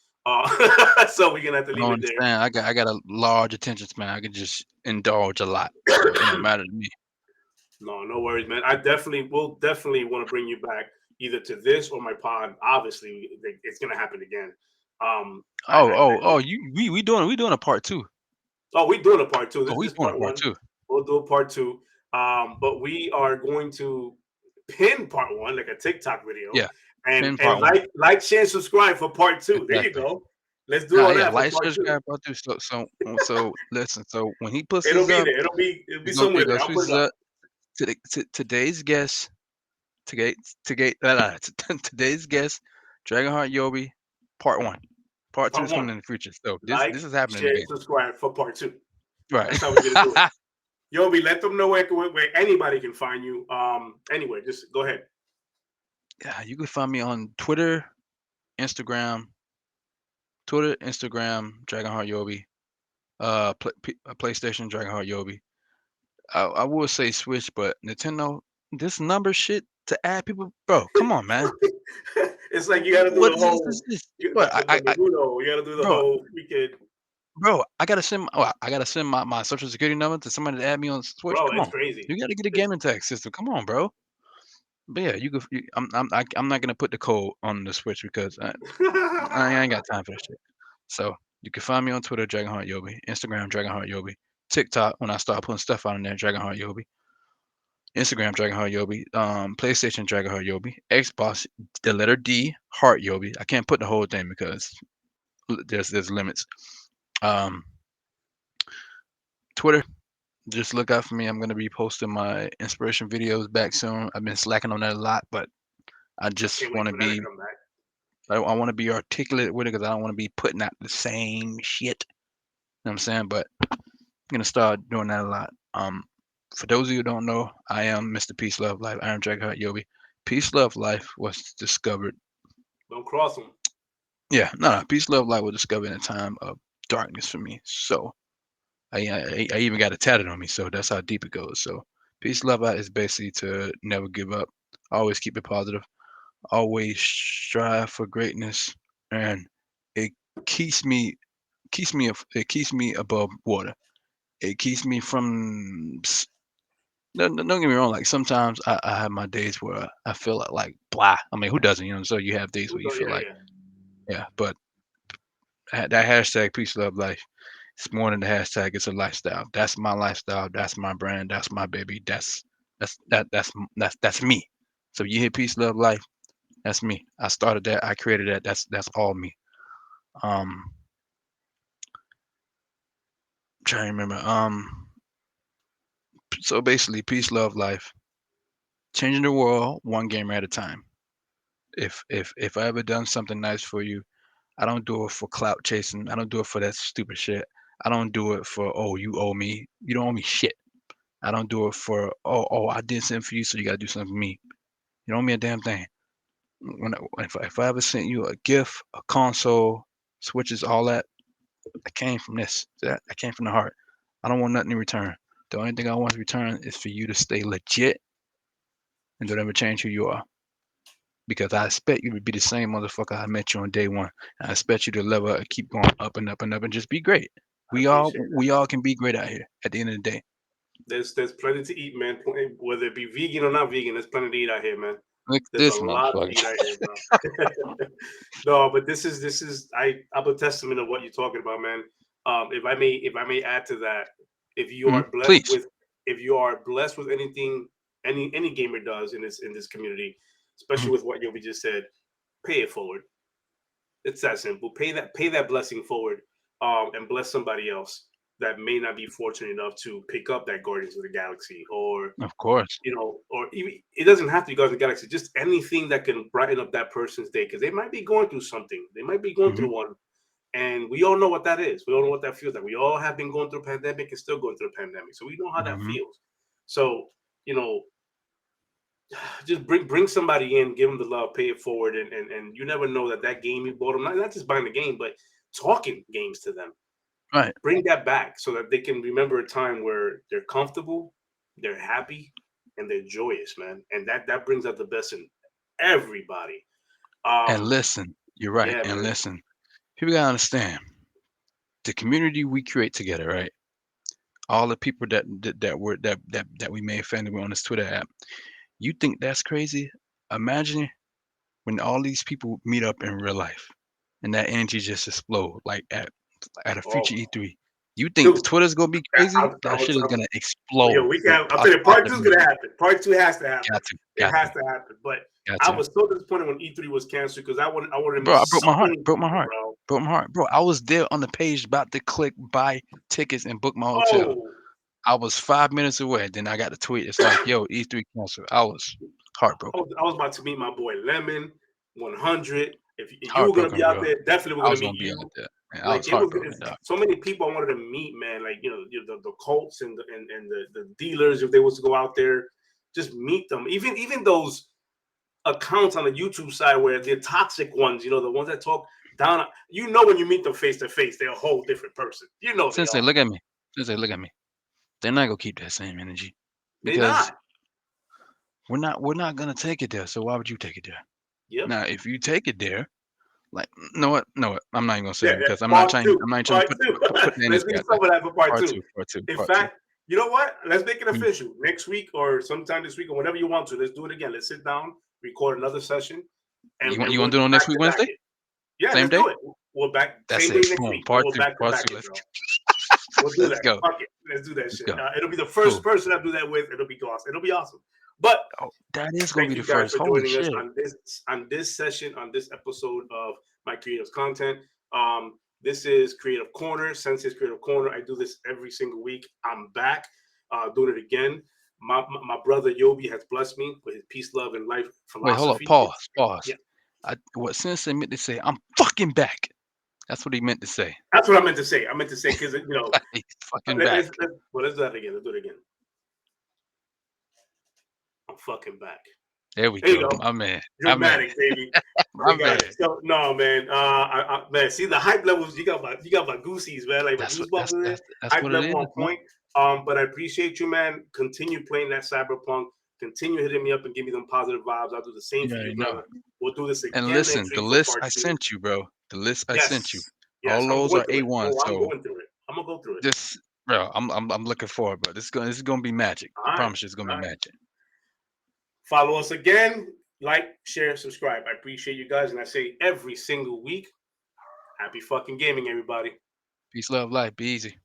So we're gonna have to I don't leave it there. understand. I got a large attention span. I can just indulge a lot, so it don't matter to me. No, no worries, man. I definitely will definitely want to bring you back either to this or my pod. Obviously, it's gonna happen again. We doing a part two. Oh, we're doing a part two. Oh, we This is doing a part part one. two. We'll do a part two. But we are going to pin part one like a TikTok video, Yeah, and pin part one. share, and subscribe for part two. There you Exactly. go. Let's do Nah, all yeah, that for like, part two. subscribe, part two. So listen. So when he puts It'll this be up, there. It'll be he somewhere there. goes I'll switch put it this up. up. Today's guest, today, today's guest, Dragonheart Yobi, part one. Part two Part is coming one. in the future. So this Like, is happening share, again. subscribe for part two. Right. That's how we're gonna do it. Yobi, let them know where anybody can find you. Anyway, just go ahead. Yeah, you can find me on Instagram, Dragonheart Yobi. PlayStation Dragonheart Yobi. I would say Switch, but Nintendo, this number shit to add people, bro. Come on, man. It's like you got to do What the is whole this? the, What the, the Naruto. You got to do the bro, whole freaking bro, I gotta send my social security number to somebody to add me on Switch. bro. Come It's on, crazy. you gotta get a It's gaming tag system. Come on, bro. But yeah, you could. I'm not gonna put the code on the Switch because I ain't got time for that shit. So you can find me on Twitter, Dragonheart Yobi, Instagram, Dragonheart Yobi, TikTok when I start putting stuff out on there, Dragonheart Yobi, Instagram, Dragonheart Yobi, PlayStation, Dragonheart Yobi, Xbox, the letter D, Heart Yobi. I can't put the whole thing because there's limits. Um, Twitter, just look out for me. I'm gonna be posting my inspiration videos back soon. I've been slacking on that a lot, but I I just can't want wait to for that to be come back. I want to be articulate with it because I don't want to be putting out the same shit. You know what I'm saying? But I'm gonna start doing that a lot. For those of you who don't know, I am Mr. Peace Love Life. I am Dragonheart Yobi. Peace Love Life was discovered. Don't cross them. Yeah, no, Peace Love Life was discovered in a time of darkness for me. So I even got it tatted on me. So that's how deep it goes. So Peace Love Life is basically to never give up, always keep it positive, always strive for greatness, and it keeps me it keeps me above water. It keeps me from don't get me wrong. Like sometimes I have my days where I feel like blah. I mean, who doesn't? You know. So you have days where you feel Yeah, like yeah. yeah. But that hashtag peace love life. It's more than the hashtag. It's a lifestyle. That's my lifestyle. That's my brand. That's my baby. That's me. So you hear peace love life. That's me. I started that. I created that. That's all me. Um, trying to remember. So basically, peace, love, life, changing the world one game at a time. If I ever done something nice for you, I don't do it for clout chasing. I don't do it for that stupid shit. I don't do it for oh you owe me. You don't owe me shit. I don't do it for oh I did something for you, so you gotta do something for me. You don't owe me a damn thing. If I ever sent you a gift, a console, switches, all that, I came from this. That I came from the heart. I don't want nothing in return. The only thing I want in return is for you to stay legit and don't ever change who you are. Because I expect you to be the same motherfucker I met you on day one. I expect you to level up and keep going up and up and up and just be great. I We all appreciate that. we all can be great out here at the end of the day. There's plenty to eat, man. Whether it be vegan or not vegan, there's plenty to eat out here, man. Look at There's a this lot to motherfucker. eat out here, bro. No, but this is I'm a testament of what you're talking about, man. If I may add to that, if you Mhm. are blessed Please. with if you are blessed with anything any gamer does in this community, especially Mhm. with what Yobi just said, pay it forward. It's that simple. Pay that blessing forward, and bless somebody else that may not be fortunate enough to pick up that Guardians of the Galaxy, or Of course. or even it doesn't have to be Guardians of the Galaxy. Just anything that can brighten up that person's day, because they might be going through something. They might be going Hmm. through one, and we all know what that is. We all know what that feels like. We all have been going through a pandemic and still going through a pandemic, so we know how that Hmm. feels. So you know, just bring somebody in, give them the love, pay it forward, and you never know that game you bought them, not just buying the game, but talking games to them. Right. Bring that back so that they can remember a time where they're comfortable, they're happy, and they're joyous, man. And that brings out the best in everybody. And Um, listen, you're right. yeah, And man. listen, people gotta understand the community we create together, right? All the people that we made family with on this Twitter app. You think that's crazy? Imagine when all these people meet up in real life and that energy just explode like at a future Oh, E3. You think dude, Twitter's gonna be I, crazy? I That was, shit is I, gonna yo, explode. we Yo, can. I'll I'll tell you, start part the two is movie. gonna happen. Part two has to happen. Got to, It got to, has to happen. But got I to. was so disappointed when E3 was canceled because I would have Bro, met I broke my so heart. many Broke my people, heart. bro. Broke my heart. Bro, I was there on the page about to click buy tickets and book my hotel. Oh, I was 5 minutes away. Then I got the tweet. It's like, yo, E3 canceled. I was heartbroken. I was about to meet my boy Lemon, 100. If you were gonna Heartbroken, be out bro. there, definitely we're I gonna was meet gonna be you. out there. Man, I Like was it was heartbroken, dog. so many people I wanted to meet, man. Like the Colts and the dealers, if they was to go out there, just meet them. Even those accounts on the YouTube side where they're toxic ones, the ones that talk down. When you meet them face to face, they're a whole different person. They Sensei, are. look at me. Sensei, look at me. They're not gonna keep that same energy They because not. we're not gonna take it there. So why would you take it there? Yep. Now, if you take it there, like, know what? No, I'm not even gonna say Yeah, it because part two. I'm not trying to Part two. put that in Let's this do guy. some of that for part Part two. two, part two, In part two. fact, you know what? Let's make it Mm. official. Next week or sometime this week or whenever you want to, let's do it again. Let's sit down, record another session, and You want we'll to do it on next back week to back Wednesday? it. Yeah, Same let's day? do it. We'll back That's same it. day next Boom. week. Part We'll two. back to Part back two. it, Let's bro. We'll do let's that. go. Fuck it. Let's do that Let's shit. go. It'll be the first Cool. person I do that with. It'll be awesome. It'll be awesome. But Oh, that is gonna thank be you the guys first. for Holy joining us shit. on this session, on this episode of My Creatives Content. This is Creative Corner, Sensei's Creative Corner. I do this every single week. I'm back doing it again. My brother Yoby has blessed me with his peace, love, and life Wait, hold up. philosophy. Pause. Yeah, What Sensei meant to say, I'm fucking back. That's what he meant to say. that's what I meant to say. I meant to say because He's fucking back. let's do that again. Let's do it again. I'm fucking back. There we There you go. go. My man. Dramatic, baby. My We got man. it. So, no, man. Man, see the hype levels. You got my goosies, man. Like my goosebumps in there. Hype what it level is. on point. But I appreciate you, man. Continue playing that Cyberpunk. Continue hitting me up and give me them positive vibes. I'll do the same You for already you, know. brother. We'll do this again And listen, next the week for list part I 2. sent you, bro. The list I sent you. Yes, All I'm those going are through it. A1. Oh, I'm So going through it. I'm gonna go through it. this, bro, I'm looking forward, bro. This is gonna be magic. All I right. promise you, it's gonna All be right. magic. Follow us again. Like, share, subscribe. I appreciate you guys, and I say every single week, happy fucking gaming, everybody. Peace, love, life. Be easy.